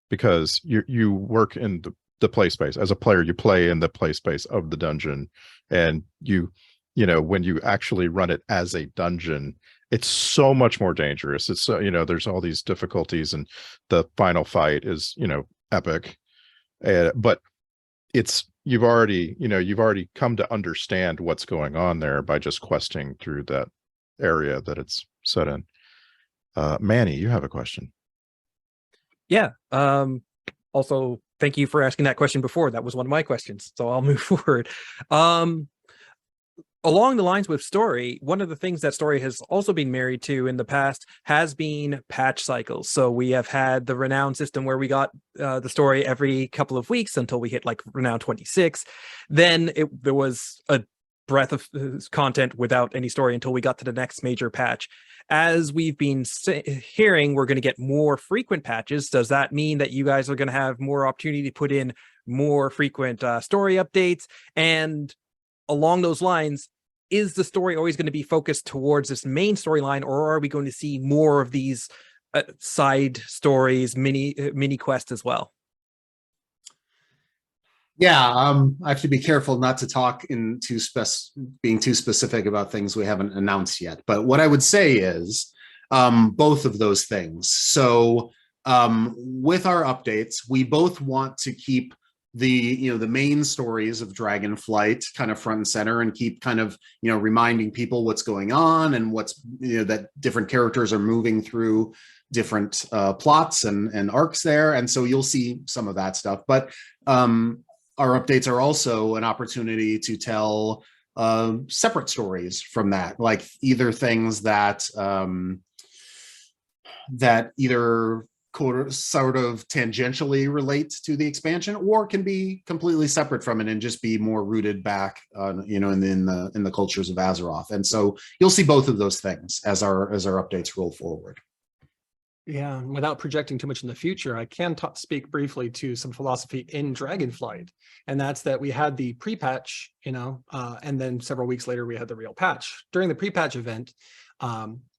A: because you work in the play space. As a player, you play in the play space of the dungeon, and when you actually run it as a dungeon, it's so much more dangerous. It's there's all these difficulties, and the final fight is epic, but you've already come to understand what's going on there by just questing through that area that it's set in. Manny, you have a question.
C: Yeah. Also, thank you for asking that question before. That was one of my questions, so I'll move forward. Along the lines with story, one of the things that story has also been married to in the past has been patch cycles. So we have had the renown system where we got the story every couple of weeks until we hit like renown 26. Then there was a breadth of content without any story until we got to the next major patch. As we've been hearing, we're going to get more frequent patches. Does that mean that you guys are going to have more opportunity to put in more frequent story updates? And along those lines, is the story always going to be focused towards this main storyline, or are we going to see more of these side stories, mini quests as well?
B: Yeah, I have to be careful not to talk being too specific about things we haven't announced yet. But what I would say is both of those things. So with our updates, we both want to keep the main stories of Dragonflight kind of front and center, and keep kind of reminding people what's going on and what's that different characters are moving through different plots and arcs there. And so you'll see some of that stuff, but our updates are also an opportunity to tell separate stories from that, like either things that either sort of tangentially relate to the expansion, or can be completely separate from it and just be more rooted back, in the cultures of Azeroth. And so you'll see both of those things as our updates roll forward.
D: Yeah, without projecting too much in the future, I can speak briefly to some philosophy in Dragonflight, and that's that we had the pre-patch, and then several weeks later we had the real patch. During the pre-patch event,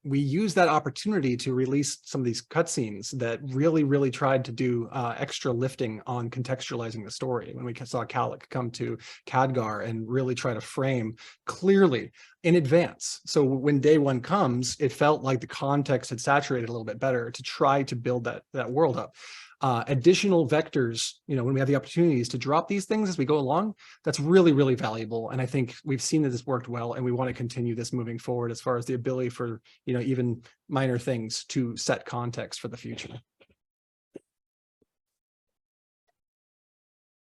D: we used that opportunity to release some of these cutscenes that really tried to do extra lifting on contextualizing the story. When we saw Calic come to Khadgar and really try to frame clearly in advance. So when day one comes, it felt like the context had saturated a little bit better to try to build that world up. Additional vectors, when we have the opportunities to drop these things as we go along, that's really valuable. And I think we've seen that this worked well, and we want to continue this moving forward as far as the ability for, even minor things to set context for the future.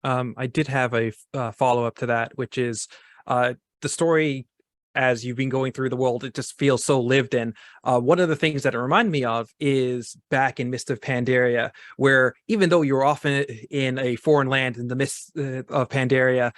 C: I did have a follow-up to that, which is the story as you've been going through the world, it just feels so lived in. One of the things that it reminded me of is back in Mist of Pandaria, where even though you're often in a foreign land in the Mist of Pandaria,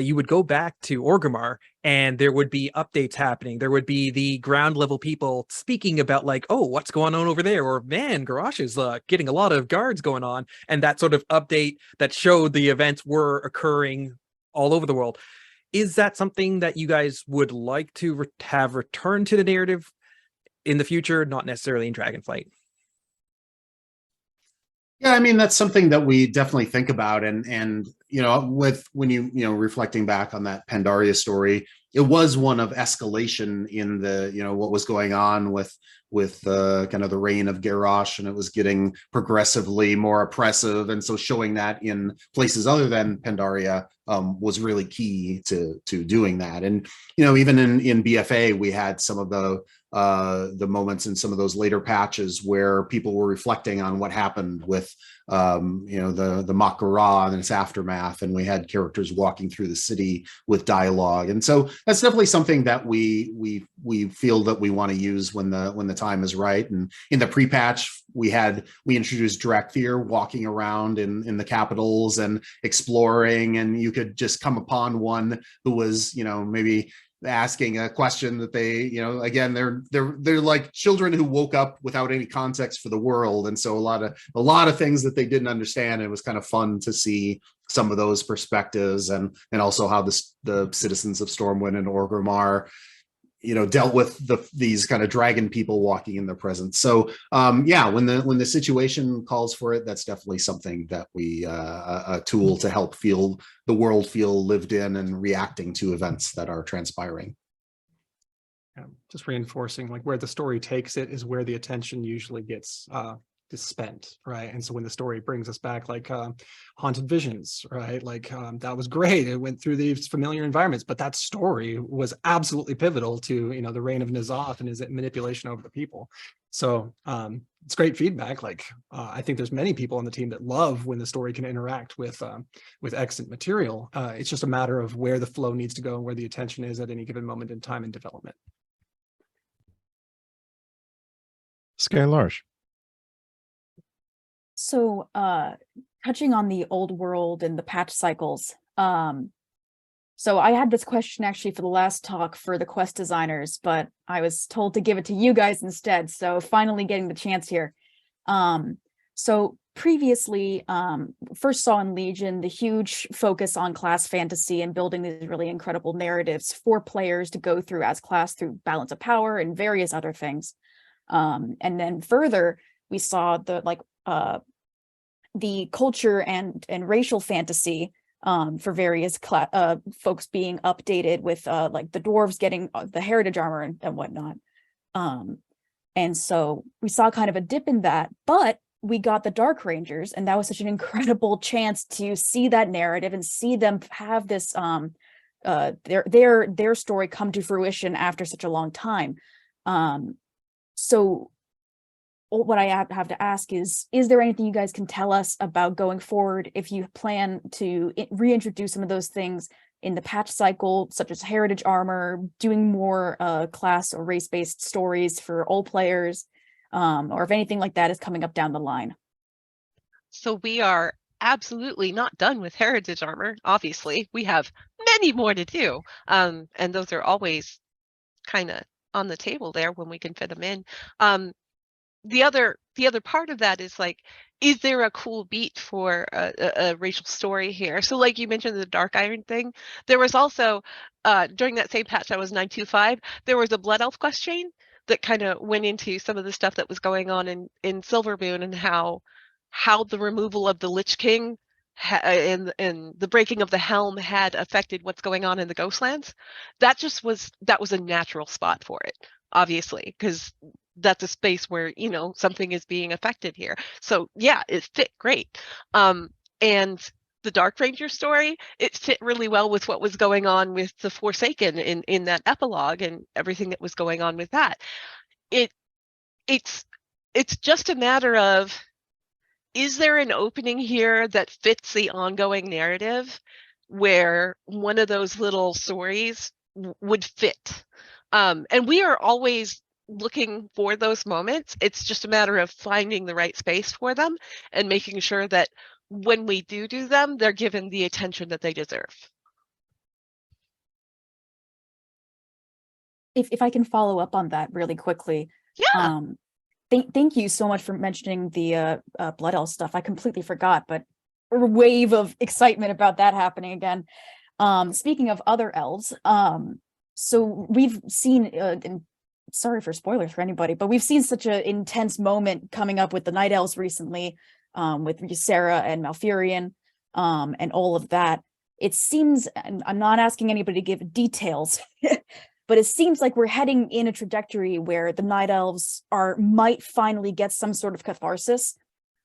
C: you would go back to Orgrimmar and there would be updates happening. There would be the ground level people speaking about like, oh, what's going on over there? Or man, Garrosh is getting a lot of guards going on. And that sort of update that showed the events were occurring all over the world. Is that something that you guys would like to have returned to the narrative in the future, not necessarily in Dragonflight?
B: Yeah, I mean, that's something that we definitely think about. And when you reflecting back on that Pandaria story, it was one of escalation in the, what was going on with kind of the reign of Garrosh, and it was getting progressively more oppressive. And so showing that in places other than Pandaria was really key to doing that. And, even in BFA, we had some of the moments in some of those later patches where people were reflecting on what happened with the Makara and its aftermath, and we had characters walking through the city with dialogue. And so that's definitely something that we feel that we want to use when the time is right. And in the pre-patch, we introduced Drakthir walking around in the capitals and exploring, and you could just come upon one who was maybe asking a question that they, again, they're like children who woke up without any context for the world. And so a lot of things that they didn't understand. It was kind of fun to see some of those perspectives, and also how the citizens of Stormwind and Orgrimmar, dealt with these kind of dragon people walking in their presence. So when the situation calls for it, that's definitely something that we a tool to help the world feel lived in and reacting to events that are transpiring.
D: Yeah, just reinforcing like where the story takes it is where the attention usually gets spent, right? And so when the story brings us back, like Haunted Visions, right? Like that was great. It went through these familiar environments, but that story was absolutely pivotal to the reign of N'Zoth and his manipulation over the people. So it's great feedback. Like I think there's many people on the team that love when the story can interact with extant material. It's just a matter of where the flow needs to go and where the attention is at any given moment in time in development.
A: Skylarsh.
E: So touching on the old world and the patch cycles, so I had this question actually for the last talk for the quest designers, but I was told to give it to you guys instead, so finally getting the chance here. So previously, first saw in Legion the huge focus on class fantasy and building these really incredible narratives for players to go through as class through balance of power and various other things. And then further, we saw the culture and racial fantasy for various folks being updated with like the dwarves getting the heritage armor and whatnot. And so we saw kind of a dip in that, but we got the Dark Rangers, and that was such an incredible chance to see that narrative and see them have this their story come to fruition after such a long time. So what I have to ask is there anything you guys can tell us about going forward if you plan to reintroduce some of those things in the patch cycle, such as heritage armor, doing more class or race-based stories for all players, or if anything like that is coming up down the line?
F: So we are absolutely not done with heritage armor. Obviously, we have many more to do, and those are always kind of on the table there when we can fit them in. The other part of that is like, is there a cool beat for a racial story here? So like you mentioned the Dark Iron thing, there was also during that same patch that was 925, there was a Blood Elf quest chain that kind of went into some of the stuff that was going on in Silvermoon, and how the removal of the Lich King and the breaking of the helm had affected what's going on in the Ghostlands. That was a natural spot for it, obviously, because that's a space where, you know, something is being affected here. So yeah, it fit great. And the Dark Ranger story, it fit really well with what was going on with the Forsaken in that epilogue and everything that was going on with that. It's just a matter of, is there an opening here that fits the ongoing narrative where one of those little stories would fit? And we are always looking for those moments. It's just a matter of finding the right space for them and making sure that when we do them, they're given the attention that they deserve.
E: If I can follow up on that really quickly.
F: Yeah.
E: Thank you so much for mentioning the Blood Elf stuff. I completely forgot, but a wave of excitement about that happening again. Speaking of other elves, so we've seen, and sorry for spoilers for anybody, but we've seen such an intense moment coming up with the Night Elves recently, with Ysera and Malfurion, and all of that. It seems, and I'm not asking anybody to give details, but it seems like we're heading in a trajectory where the Night Elves might finally get some sort of catharsis.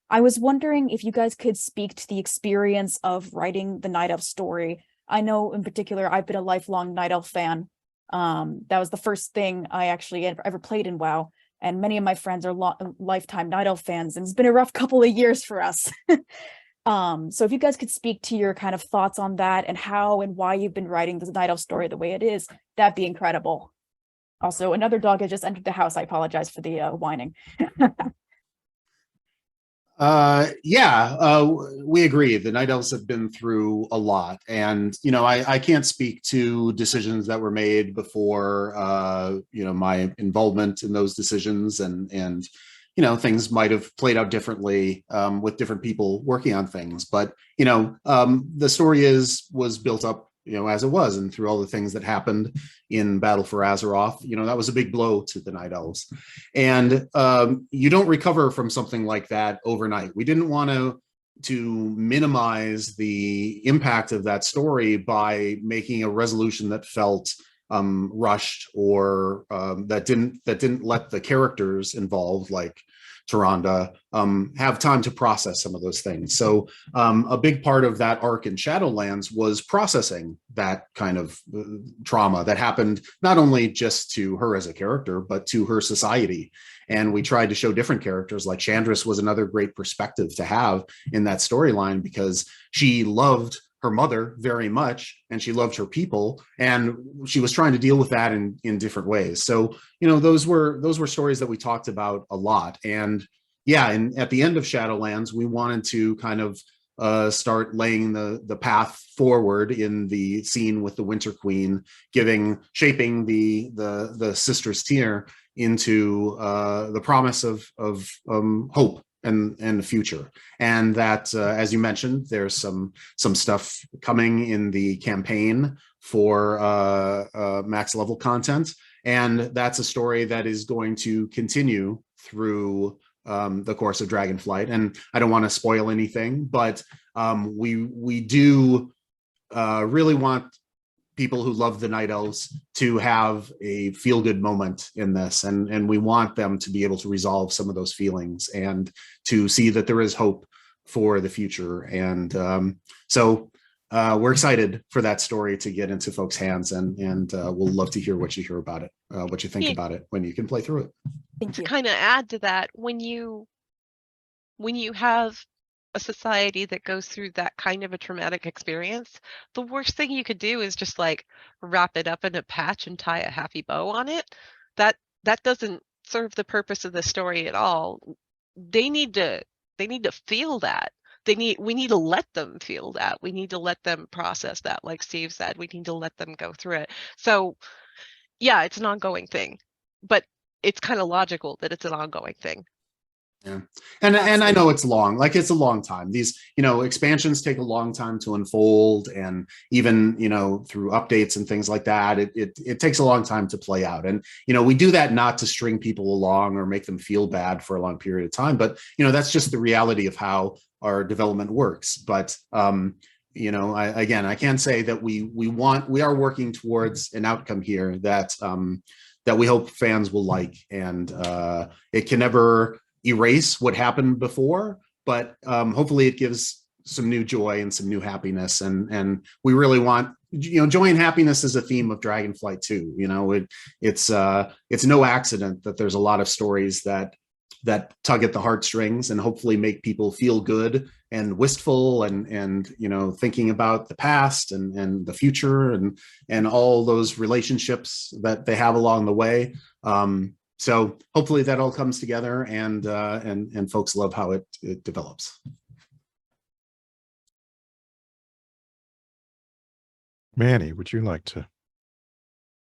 E: I was wondering if you guys could speak to the experience of writing the Night Elf story. I know in particular, I've been a lifelong Night Elf fan. That was the first thing I actually ever played in WoW. And many of my friends are lifetime Night Elf fans, and it's been a rough couple of years for us. So if you guys could speak to your kind of thoughts on that and how and why you've been writing the Night Elf story the way it is, that'd be incredible. Also, another dog has just entered the house. I apologize for the whining.
B: We agree. The Night Elves have been through a lot, and you know, I can't speak to decisions that were made before you know, my involvement in those decisions, and you know, things might have played out differently with different people working on things. But you know, the story was built up, you know, as it was, and through all the things that happened in Battle for Azeroth, you know, that was a big blow to the Night Elves. And you don't recover from something like that overnight. We didn't want to minimize the impact of that story by making a resolution that felt rushed, or that didn't let the characters involved, like Tyrande, have time to process some of those things. So a big part of that arc in Shadowlands was processing that kind of trauma that happened not only just to her as a character, but to her society. And we tried to show different characters, like Chandris was another great perspective to have in that storyline, because she loved her mother very much, and she loved her people, and she was trying to deal with that in different ways. So, you know, those were stories that we talked about a lot. And yeah, and at the end of Shadowlands, we wanted to kind of start laying the path forward in the scene with the Winter Queen, shaping the Sisters Tier into the promise of hope and the future. And that, as you mentioned, there's some stuff coming in the campaign for max level content, and that's a story that is going to continue through the course of Dragonflight. And I don't want to spoil anything, but we do really want people who love the Night Elves to have a feel-good moment in this, and we want them to be able to resolve some of those feelings and to see that there is hope for the future. And so we're excited for that story to get into folks' hands, and we'll love to hear what you hear about it, what you think about it when you can play through it.
E: Thank you.
F: To kind of add to that, when you have a society that goes through that kind of a traumatic experience, the worst thing you could do is just like wrap it up in a patch and tie a happy bow on it. That doesn't serve the purpose of the story at all. They need to feel that. We need to let them feel that. We need to let them process that. Like Steve said, we need to let them go through it. So yeah, it's an ongoing thing, but it's kind of logical that it's an ongoing thing.
B: Yeah. And I know it's long, like it's a long time. These, expansions take a long time to unfold, and even, through updates and things like that, it takes a long time to play out. And, we do that not to string people along or make them feel bad for a long period of time, but, that's just the reality of how our development works. But, I can't say that we are working towards an outcome here that, that we hope fans will like. And it can never erase what happened before, but hopefully it gives some new joy and some new happiness. And we really want, joy and happiness is a theme of Dragonflight too. It's no accident that there's a lot of stories that tug at the heartstrings and hopefully make people feel good and wistful and thinking about the past and the future and all those relationships that they have along the way. So hopefully that all comes together and folks love how it develops.
A: Manny, would you like to?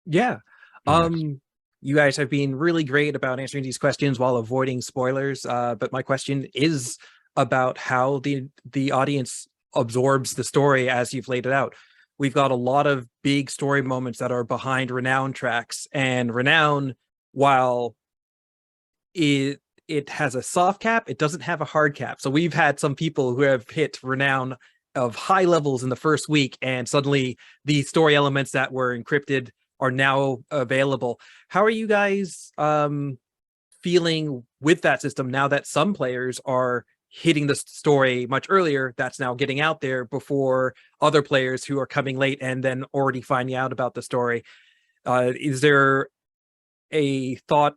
C: Yeah. You guys have been really great about answering these questions while avoiding spoilers. But my question is about how the audience absorbs the story as you've laid it out. We've got a lot of big story moments that are behind Renown tracks, and Renown, while it has a soft cap, it doesn't have a hard cap. So we've had some people who have hit Renown of high levels in the first week, and suddenly the story elements that were encrypted are now available. How are you guys feeling with that system now that some players are hitting the story much earlier, that's now getting out there before other players who are coming late and then already finding out about the story? Is there a thought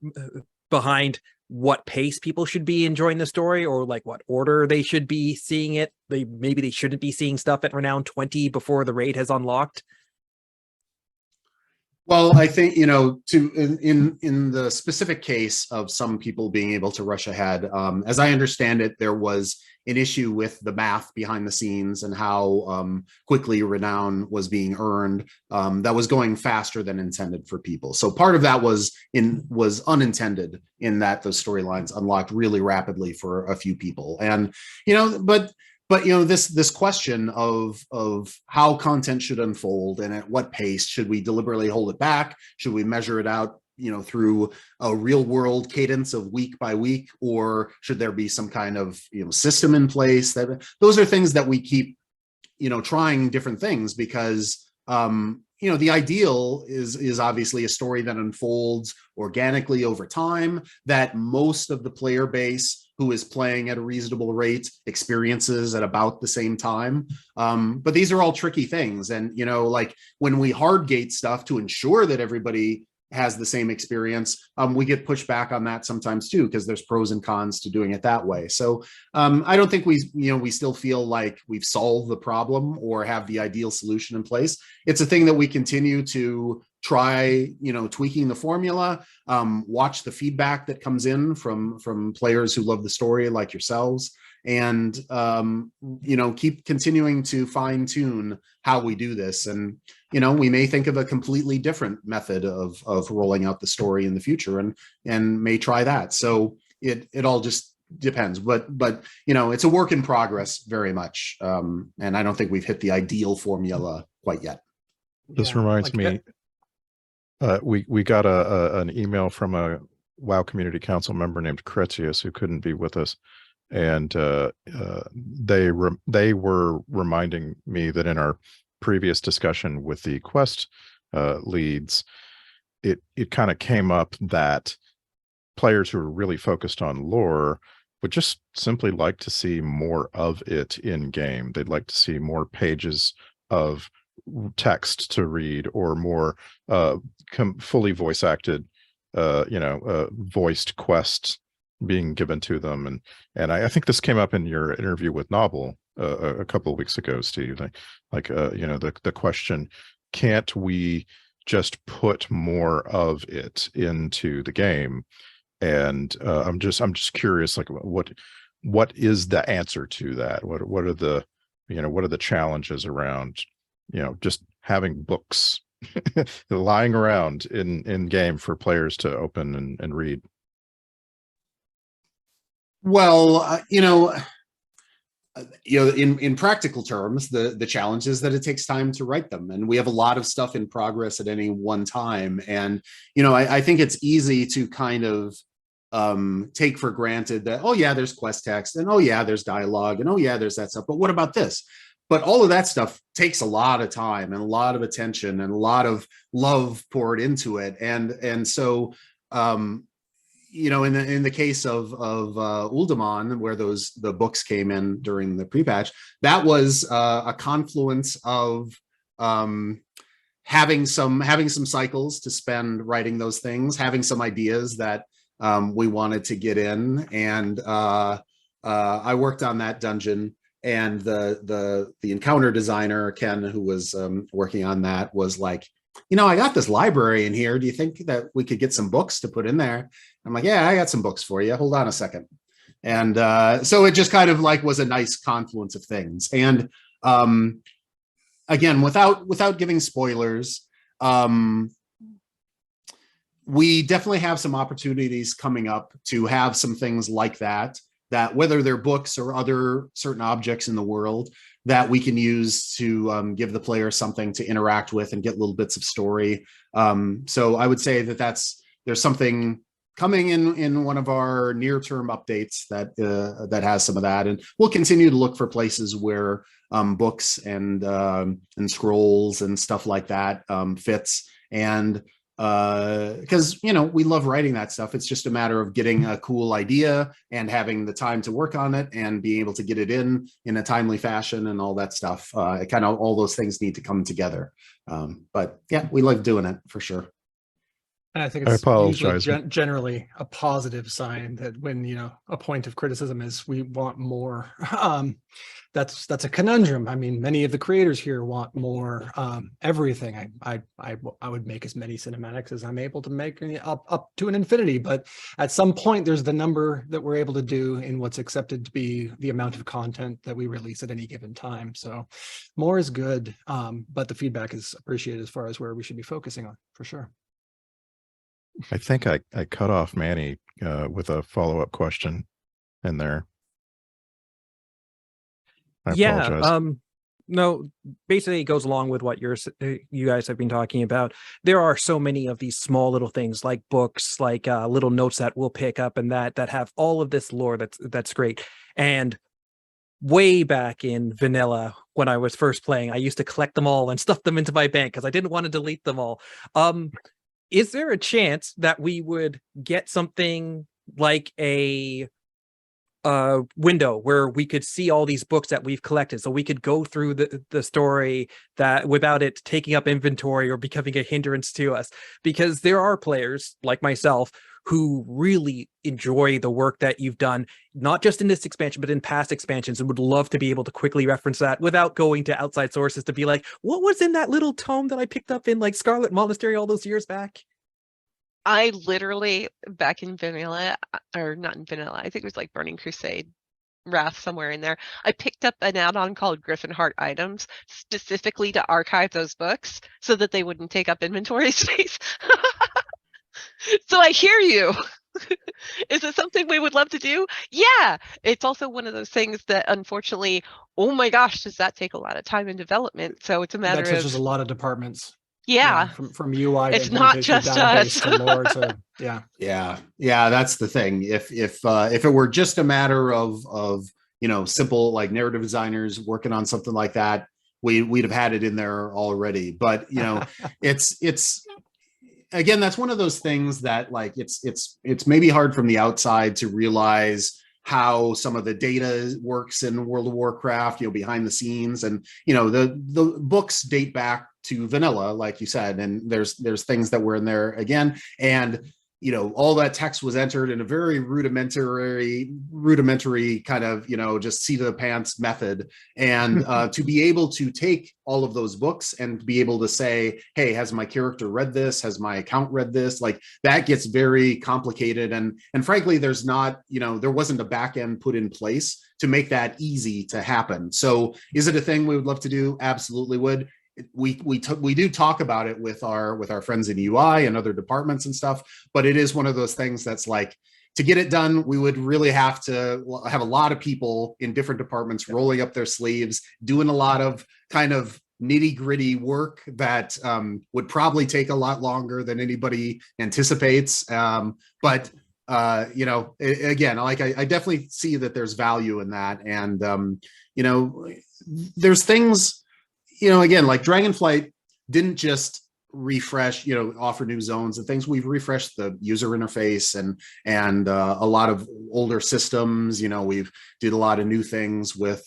C: behind what pace people should be enjoying the story, or like what order they should be seeing it? Maybe they shouldn't be seeing stuff at Renown 20 before the raid has unlocked.
B: Well, I think, in the specific case of some people being able to rush ahead, as I understand it, there was an issue with the math behind the scenes and how quickly Renown was being earned, that was going faster than intended for people. So part of that was unintended, in that those storylines unlocked really rapidly for a few people. And, but this question of how content should unfold and at what pace, should we deliberately hold it back? Should we measure it out, through a real world cadence of week by week, or should there be some kind of system in place? Those are things that we keep trying different things, because the ideal is obviously a story that unfolds organically over time, that most of the player base who is playing at a reasonable rate experiences at about the same time. But these are all tricky things. And, like when we hard gate stuff to ensure that everybody has the same experience, we get pushed back on that sometimes too, because there's pros and cons to doing it that way. So I don't think we still feel like we've solved the problem or have the ideal solution in place. It's a thing that we continue to try, tweaking the formula, watch the feedback that comes in from players who love the story like yourselves, and keep continuing to fine tune how we do this. And we may think of a completely different method of rolling out the story in the future, and may try that. So it all just depends, but it's a work in progress very much, and I don't think we've hit the ideal formula quite yet.
A: This reminds me, we got an email from a WoW Community Council member named Cretius, who couldn't be with us, and they were reminding me that in our previous discussion with the quest leads, it kind of came up that players who are really focused on lore would just simply like to see more of it in game. They'd like to see more pages of text to read, or more fully voice acted voiced quests being given to them. And I think this came up in your interview with Novel a couple of weeks ago, Steve. The question, can't we just put more of it into the game? And I'm just curious, like what is the answer to that? What are the challenges around just having books lying around in game for players to open and read?
B: Well, in practical terms, the challenge is that it takes time to write them, and we have a lot of stuff in progress at any one time. And I think it's easy to kind of take for granted that, oh yeah, there's quest text, and oh yeah, there's dialogue, and oh yeah, there's that stuff. But what about this? But all of that stuff takes a lot of time and a lot of attention and a lot of love poured into it. And so in the case of Uldaman, where the books came in during the pre-patch, that was a confluence of having some cycles to spend writing those things, having some ideas that we wanted to get in, and I worked on that dungeon. And the encounter designer Ken, who was working on that, was like, I got this library in here. Do you think that we could get some books to put in there? I'm like, yeah, I got some books for you. Hold on a second. And so it just kind of like was a nice confluence of things. And again, without giving spoilers, we definitely have some opportunities coming up to have some things like that whether they're books or other certain objects in the world that we can use to give the player something to interact with and get little bits of story. So I would say there's something coming in one of our near-term updates that has some of that, and we'll continue to look for places where books and scrolls and stuff like that fits. And because we love writing that stuff. It's just a matter of getting a cool idea and having the time to work on it and being able to get it in a timely fashion and all that stuff. Kind of all those things need to come together. But yeah, we like doing it for sure.
D: And I think it's usually generally a positive sign that when a point of criticism is we want more. That's a conundrum. I mean, many of the creators here want more everything. I would make as many cinematics as I'm able to make up to an infinity, but at some point there's the number that we're able to do in what's accepted to be the amount of content that we release at any given time. So more is good, but the feedback is appreciated as far as where we should be focusing on, for sure.
A: I think I cut off Manny with a follow-up question in there. I apologize.
C: No, basically it goes along with what you guys have been talking about. There are so many of these small little things like books, like little notes that we'll pick up and that have all of this lore that's great. And way back in vanilla, when I was first playing, I used to collect them all and stuff them into my bank because I didn't want to delete them all. Is there a chance that we would get something like a window where we could see all these books that we've collected, so we could go through the story that without it taking up inventory or becoming a hindrance to us? Because there are players like myself who really enjoy the work that you've done, not just in this expansion, but in past expansions, and would love to be able to quickly reference that without going to outside sources to be like, what was in that little tome that I picked up in like Scarlet Monastery all those years back?
F: I literally, back in vanilla, or not in vanilla, I think it was like Burning Crusade, Wrath, somewhere in there, I picked up an add-on called Griffin Heart Items specifically to archive those books so that they wouldn't take up inventory space. So I hear you. Is it something we would love to do? Yeah. It's also one of those things that, unfortunately, oh my gosh, does that take a lot of time in development? So it's a matter
D: that touches a lot of departments.
F: Yeah.
D: From UI,
F: it's not just us.
D: To lore to,
B: yeah. That's the thing. If it were just a matter of simple like narrative designers working on something like that, we'd have had it in there already. But it's again, that's one of those things that like it's maybe hard from the outside to realize how some of the data works in World of Warcraft, behind the scenes. And the books date back to vanilla, like you said, and there's things that were in there again, and all that text was entered in a very rudimentary kind of just seat of the pants method. And to be able to take all of those books and be able to say, hey, has my character read this, has my account read this, like that gets very complicated. And frankly, there's not there wasn't a back end put in place to make that easy to happen. So is it a thing we would love to do? Absolutely would. We do talk about it with our friends in UI and other departments and stuff, but it is one of those things that's like, to get it done, we would really have to have a lot of people in different departments rolling up their sleeves, doing a lot of kind of nitty gritty work that would probably take a lot longer than anybody anticipates. But you know, again, like I definitely see that there's value in that. And, you know, there's things, you know, again, like Dragonflight didn't just refresh, you know, offer new zones and things. We've refreshed the user interface and a lot of older systems. You know, we've did a lot of new things with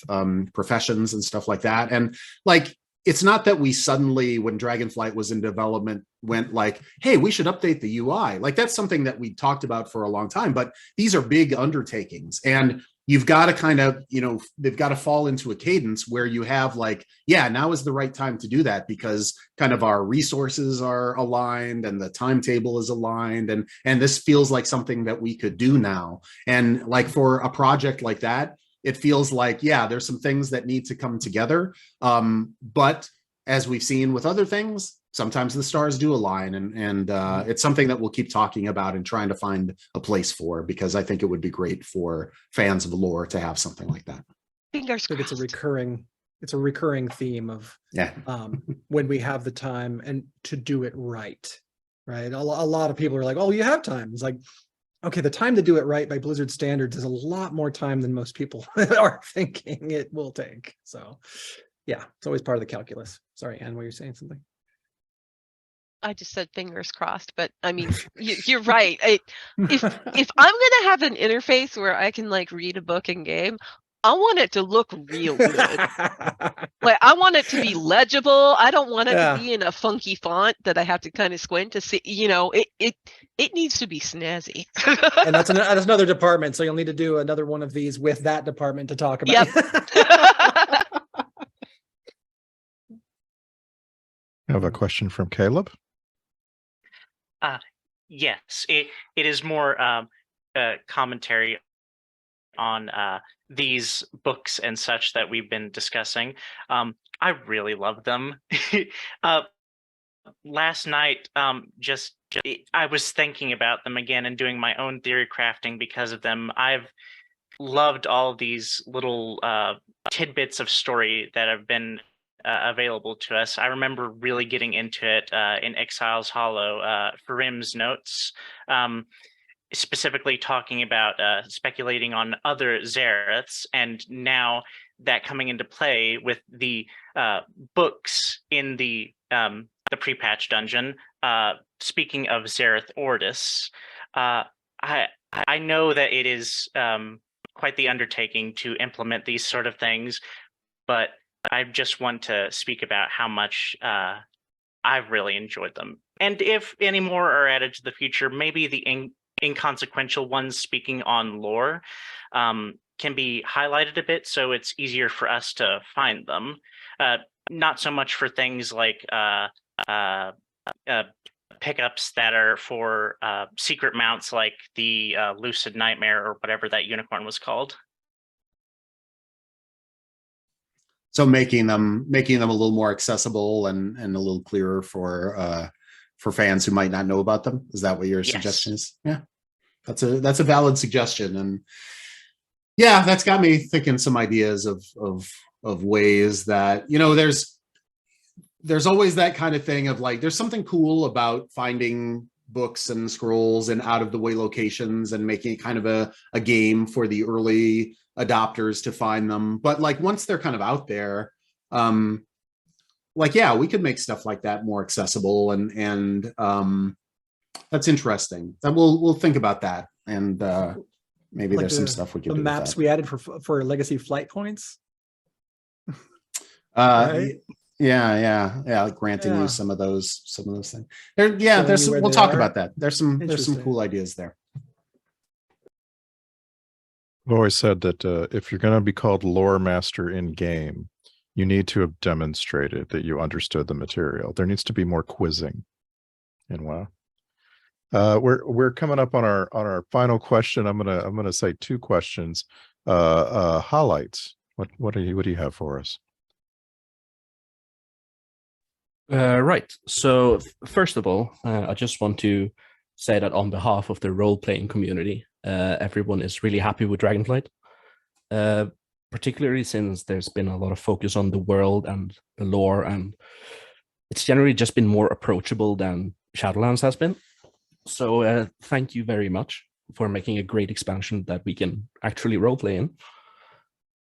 B: professions and stuff like that. And like, it's not that we suddenly, when Dragonflight was in development, went like, hey, we should update the UI. Like, that's something that we talked about for a long time, but these are big undertakings. And you've got to kind of, you know, they've got to fall into a cadence where you have like, yeah, now is the right time to do that because kind of our resources are aligned and the timetable is aligned. And this feels like something that we could do now. And like for a project like that, it feels like, yeah, there's some things that need to come together. But as we've seen with other things, sometimes the stars do align, and it's something that we'll keep talking about and trying to find a place for, because I think it would be great for fans of lore to have something like that.
F: Fingers crossed.
D: It's a recurring theme of when we have the time and to do it right. A lot of people are like, oh, you have time. It's like, okay, the time to do it right by Blizzard standards is a lot more time than most people are thinking it will take. So yeah, it's always part of the calculus. Sorry, Anne, were you saying something?
F: I just said fingers crossed, but I mean, you're right. If I'm gonna have an interface where I can like read a book in game, I want it to look real good. Like, I want it to be legible. I don't want it to be in a funky font that I have to kind of squint to see. You know, it needs to be snazzy.
D: And that's another department, so you'll need to do another one of these with that department to talk about.
F: Yep.
A: I have a question from Caleb.
H: Yes, it is more commentary on these books and such that we've been discussing. I really love them. Last night, I was thinking about them again and doing my own theory crafting because of them. I've loved all of these little tidbits of story that have been available to us. I remember really getting into it in Exile's Hollow, Farim's notes, specifically talking about speculating on other Zareths, and now that coming into play with the books in the pre-patch dungeon. Speaking of Zareth Ordis, I know that it is quite the undertaking to implement these sort of things, but I just want to speak about how much I've really enjoyed them. And if any more are added to the future, maybe the inconsequential ones speaking on lore can be highlighted a bit so it's easier for us to find them. Not so much for things like pickups that are for secret mounts like the Lucid Nightmare or whatever that unicorn was called.
B: So making them a little more accessible and a little clearer for fans who might not know about them. Is that what your suggestion is? Yeah, that's a valid suggestion, and yeah, that's got me thinking some ideas of ways that, you know, there's always that kind of thing of like, there's something cool about finding books and scrolls in out of the way locations and making it kind of a game for the early adopters to find them. But like, once they're kind of out there, like, yeah, we could make stuff like that more accessible, and that's interesting. That we'll think about that, and maybe like there's some stuff we can do.
D: The maps we added for legacy flight points.
B: Right? Yeah, like granting you some of those things. We'll talk about that. There's some cool ideas there.
A: I've always said that if you're going to be called lore master in game, you need to have demonstrated that you understood the material. There needs to be more quizzing in WoW. We're coming up on our final question. I'm gonna say two questions. Highlights. What do you have for us?
I: Right. So first of all, I just want to say that on behalf of the role-playing community, everyone is really happy with Dragonflight, particularly since there's been a lot of focus on the world and the lore, and it's generally just been more approachable than Shadowlands has been. So thank you very much for making a great expansion that we can actually roleplay in.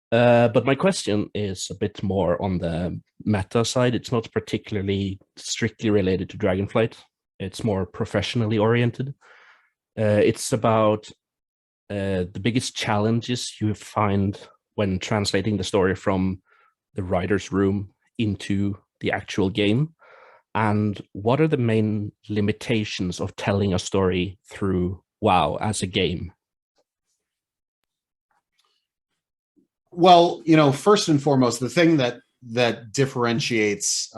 I: But my question is a bit more on the meta side. It's not particularly strictly related to Dragonflight. It's more professionally oriented. It's about the biggest challenges you find when translating the story from the writer's room into the actual game. And what are the main limitations of telling a story through WoW as a game?
B: Well, first and foremost, the thing that differentiates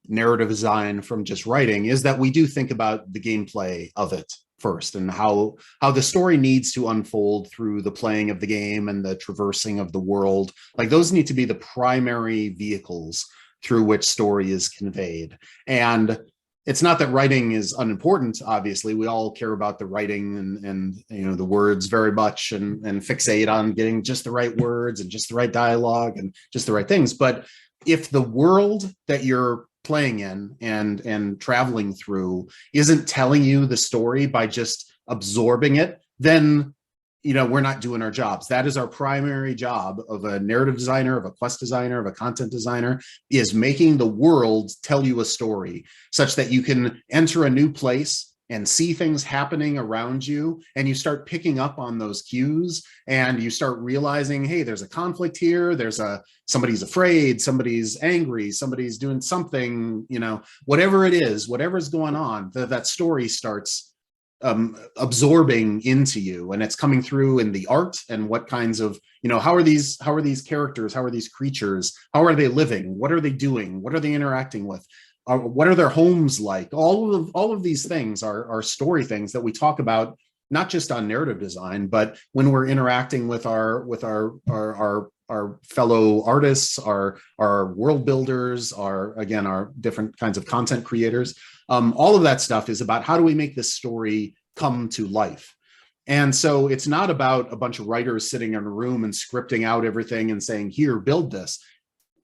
B: narrative design from just writing is that we do think about the gameplay of it first, and how the story needs to unfold through the playing of the game and the traversing of the world. Like, those need to be the primary vehicles through which story is conveyed. And it's not that writing is unimportant. Obviously, we all care about the writing and the words very much, and fixate on getting just the right words and just the right dialogue and just the right things. But if the world that you're playing in and traveling through isn't telling you the story by just absorbing it, then we're not doing our jobs. That is our primary job of a narrative designer, of a quest designer, of a content designer, is making the world tell you a story such that you can enter a new place and see things happening around you, and you start picking up on those cues, and you start realizing, hey, there's a conflict here, somebody's afraid, somebody's angry, somebody's doing something, whatever it is, whatever's going on, that story starts absorbing into you, and it's coming through in the art and what kinds of, how are these characters, how are these creatures, how are they living, what are they doing, what are they interacting with, what are their homes like. All of these things are story things that we talk about, not just on narrative design, but when we're interacting with our fellow artists, our world builders, our different kinds of content creators. All of that stuff is about, how do we make this story come to life? And so it's not about a bunch of writers sitting in a room and scripting out everything and saying, here, build this.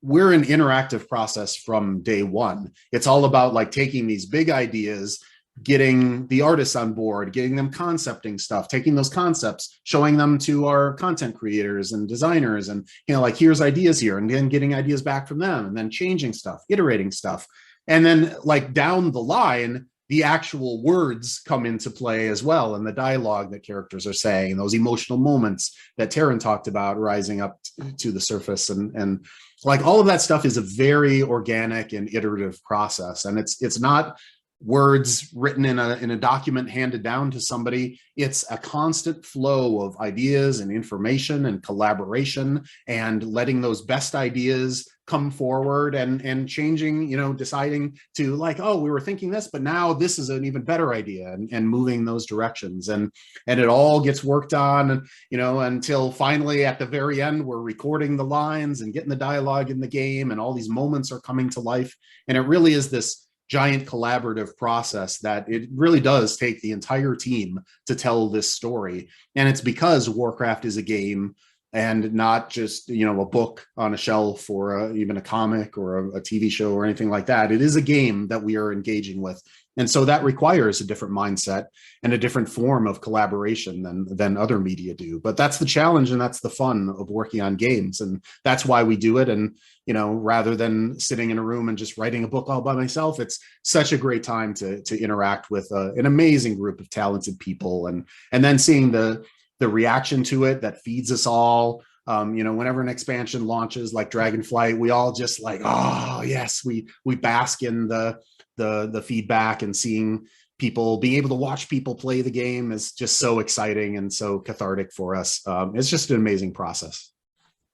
B: We're an interactive process from day one. It's all about like taking these big ideas, getting the artists on board, getting them concepting stuff, taking those concepts, showing them to our content creators and designers, and like, here's ideas here, and then getting ideas back from them, and then changing stuff, iterating stuff. And then like down the line, the actual words come into play as well, and the dialogue that characters are saying, and those emotional moments that Taryn talked about rising up to the surface, and like all of that stuff is a very organic and iterative process. And it's not words written in a document handed down to somebody. It's a constant flow of ideas and information and collaboration, and letting those best ideas come forward, and changing, deciding to like, oh, we were thinking this, but now this is an even better idea, and moving those directions, and it all gets worked on, until finally at the very end, we're recording the lines and getting the dialogue in the game, and all these moments are coming to life. And it really is this giant collaborative process that it really does take the entire team to tell this story. And it's because Warcraft is a game, and not just, a book on a shelf, or even a comic or a TV show or anything like that. It is a game that we are engaging with. And so that requires a different mindset and a different form of collaboration than other media do. But that's the challenge, and that's the fun of working on games. And that's why we do it. And, rather than sitting in a room and just writing a book all by myself, it's such a great time to interact with an amazing group of talented people, and then seeing the reaction to it that feeds us all. Whenever an expansion launches like Dragonflight, we all just like, oh yes, we bask in the feedback, and seeing people, being able to watch people play the game is just so exciting and so cathartic for us. It's just an amazing process.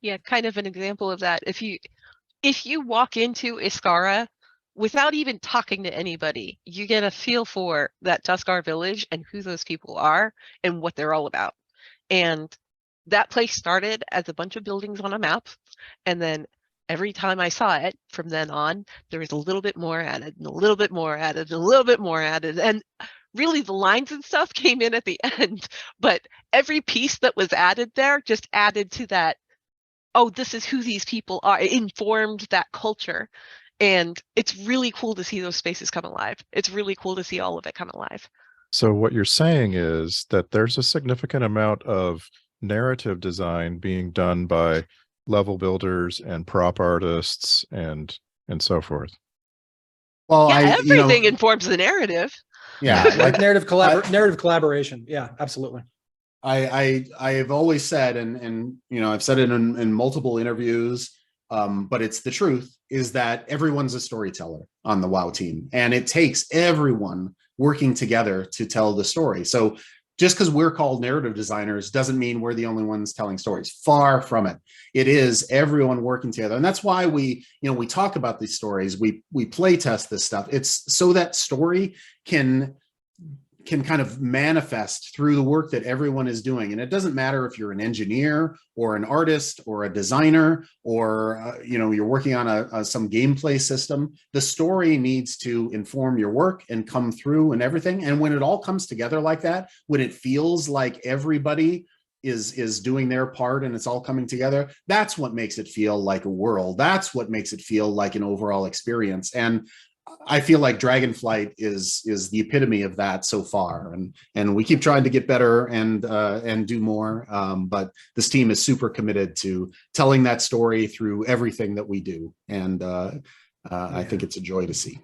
F: Yeah, kind of an example of that. If you walk into Iskara without even talking to anybody, you get a feel for that Tuskar village and who those people are and what they're all about. And that place started as a bunch of buildings on a map. And then every time I saw it from then on, there was a little bit more added, and a little bit more added, and a little bit more added. And really the lines and stuff came in at the end. But every piece that was added there just added to that. Oh, this is who these people are. It informed that culture. And it's really cool to see those spaces come alive. It's really cool to see all of it come alive.
A: So what you're saying is that there's a significant amount of narrative design being done by level builders and prop artists and so forth.
B: Well,
F: Yeah, everything informs the narrative.
B: Yeah,
D: like narrative collaboration. Yeah, absolutely.
B: I have always said, and I've said it in multiple interviews, but it's the truth, is that everyone's a storyteller on the WoW team, and it takes everyone working together to tell the story. So just because we're called narrative designers doesn't mean we're the only ones telling stories. Far from it. It is everyone working together. And that's why we talk about these stories. We play test this stuff. It's so that story can kind of manifest through the work that everyone is doing. And it doesn't matter if you're an engineer or an artist or a designer, or you're working on some gameplay system. The story needs to inform your work and come through and everything. And when it all comes together like that, when it feels like everybody is doing their part and it's all coming together, that's what makes it feel like a world. That's what makes it feel like an overall experience. And I feel like Dragonflight is the epitome of that so far, and we keep trying to get better and do more. But this team is super committed to telling that story through everything that we do, and I think it's a joy to see.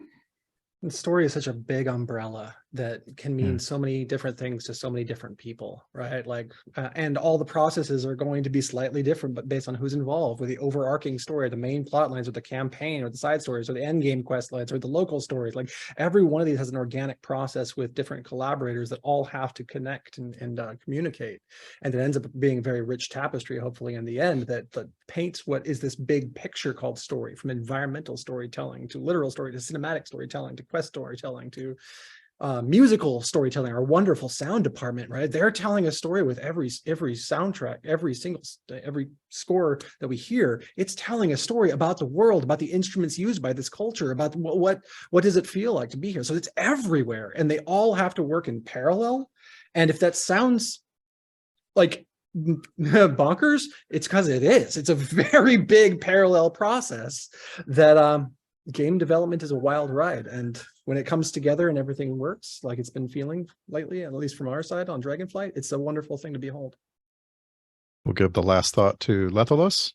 D: The story is such a big umbrella that can mean so many different things to so many different people, right? Like, and all the processes are going to be slightly different, but based on who's involved with the overarching story, the main plot lines, or the campaign, or the side stories, or the end game quest lines, or the local stories. Like every one of these has an organic process with different collaborators that all have to connect and communicate, and it ends up being a very rich tapestry, hopefully in the end, that paints what is this big picture called story, from environmental storytelling to literal story to cinematic storytelling to quest storytelling to musical storytelling. Our wonderful sound department, right? They're telling a story with every soundtrack, every score that we hear. It's telling a story about the world, about the instruments used by this culture, about what does it feel like to be here. So it's everywhere, and they all have to work in parallel. And if that sounds like bonkers, it's because it is. It's a very big parallel process that game development is a wild ride. And when it comes together and everything works like it's been feeling lately, at least from our side on Dragonflight, it's a wonderful thing to behold.
A: We'll give the last thought to Lethalos.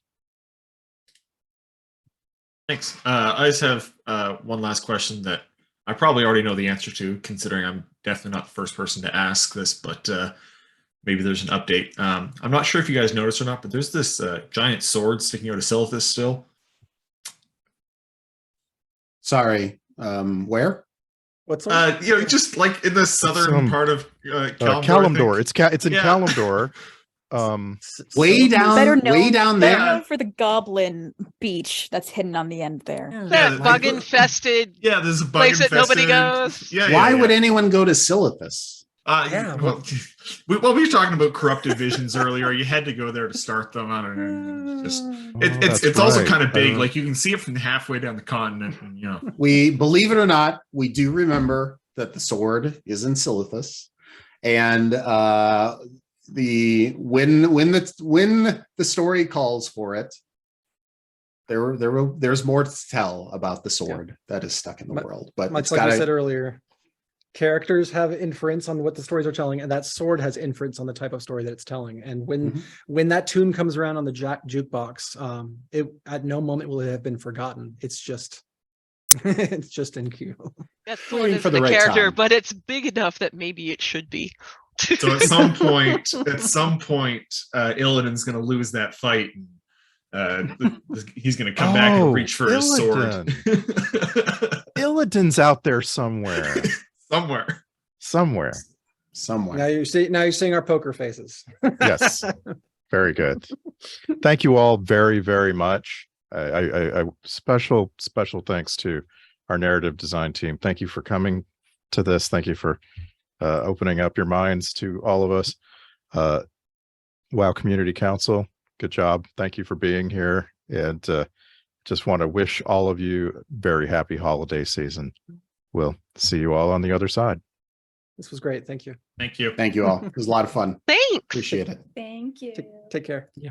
G: Thanks. I just have one last question that I probably already know the answer to, considering I'm definitely not the first person to ask this, but maybe there's an update. I'm not sure if you guys noticed or not, but there's this giant sword sticking out of Silithus still.
B: Sorry, where?
D: What's
G: just like in the southern part of
A: Kalimdor. It's in Kalimdor.
B: Way down
E: Better
B: there.
E: known for the goblin beach that's hidden on the end there.
F: That bug infested.
G: Yeah, there's a bug
F: place
G: infested.
F: that nobody goes.
G: Yeah.
B: Why would anyone go to Silithus?
G: Well, we were talking about corrupted visions earlier. You had to go there to start them. I don't know. It's also kind of big. Like you can see it from halfway down the continent. And,
B: We, believe it or not, we do remember that the sword is in Silithus, and when the story calls for it, there's more to tell about the sword that is stuck in the world. But
D: much like I said earlier, characters have inference on what the stories are telling, and that sword has inference on the type of story that it's telling. And when that tune comes around on the jukebox, it at no moment will it have been forgotten. It's just in queue.
F: That sword is the character, but it's big enough that maybe it should be.
G: So at some point, Illidan's going to lose that fight. He's going to come back and reach for his sword.
A: Illidan's out there somewhere. Somewhere.
D: Now you're seeing our poker faces.
A: Yes. Very good. Thank you all very, very much. I special thanks to our narrative design team. Thank you for coming to this. Thank you for opening up your minds to all of us. WoW Community Council, good job. Thank you for being here. And just want to wish all of you very happy holiday season. We'll see you all on the other side.
D: This was great. Thank you.
G: Thank you.
B: Thank you all. It was a lot of fun.
F: Thanks.
B: Appreciate it.
E: Thank you.
D: Take care.
I: Yeah.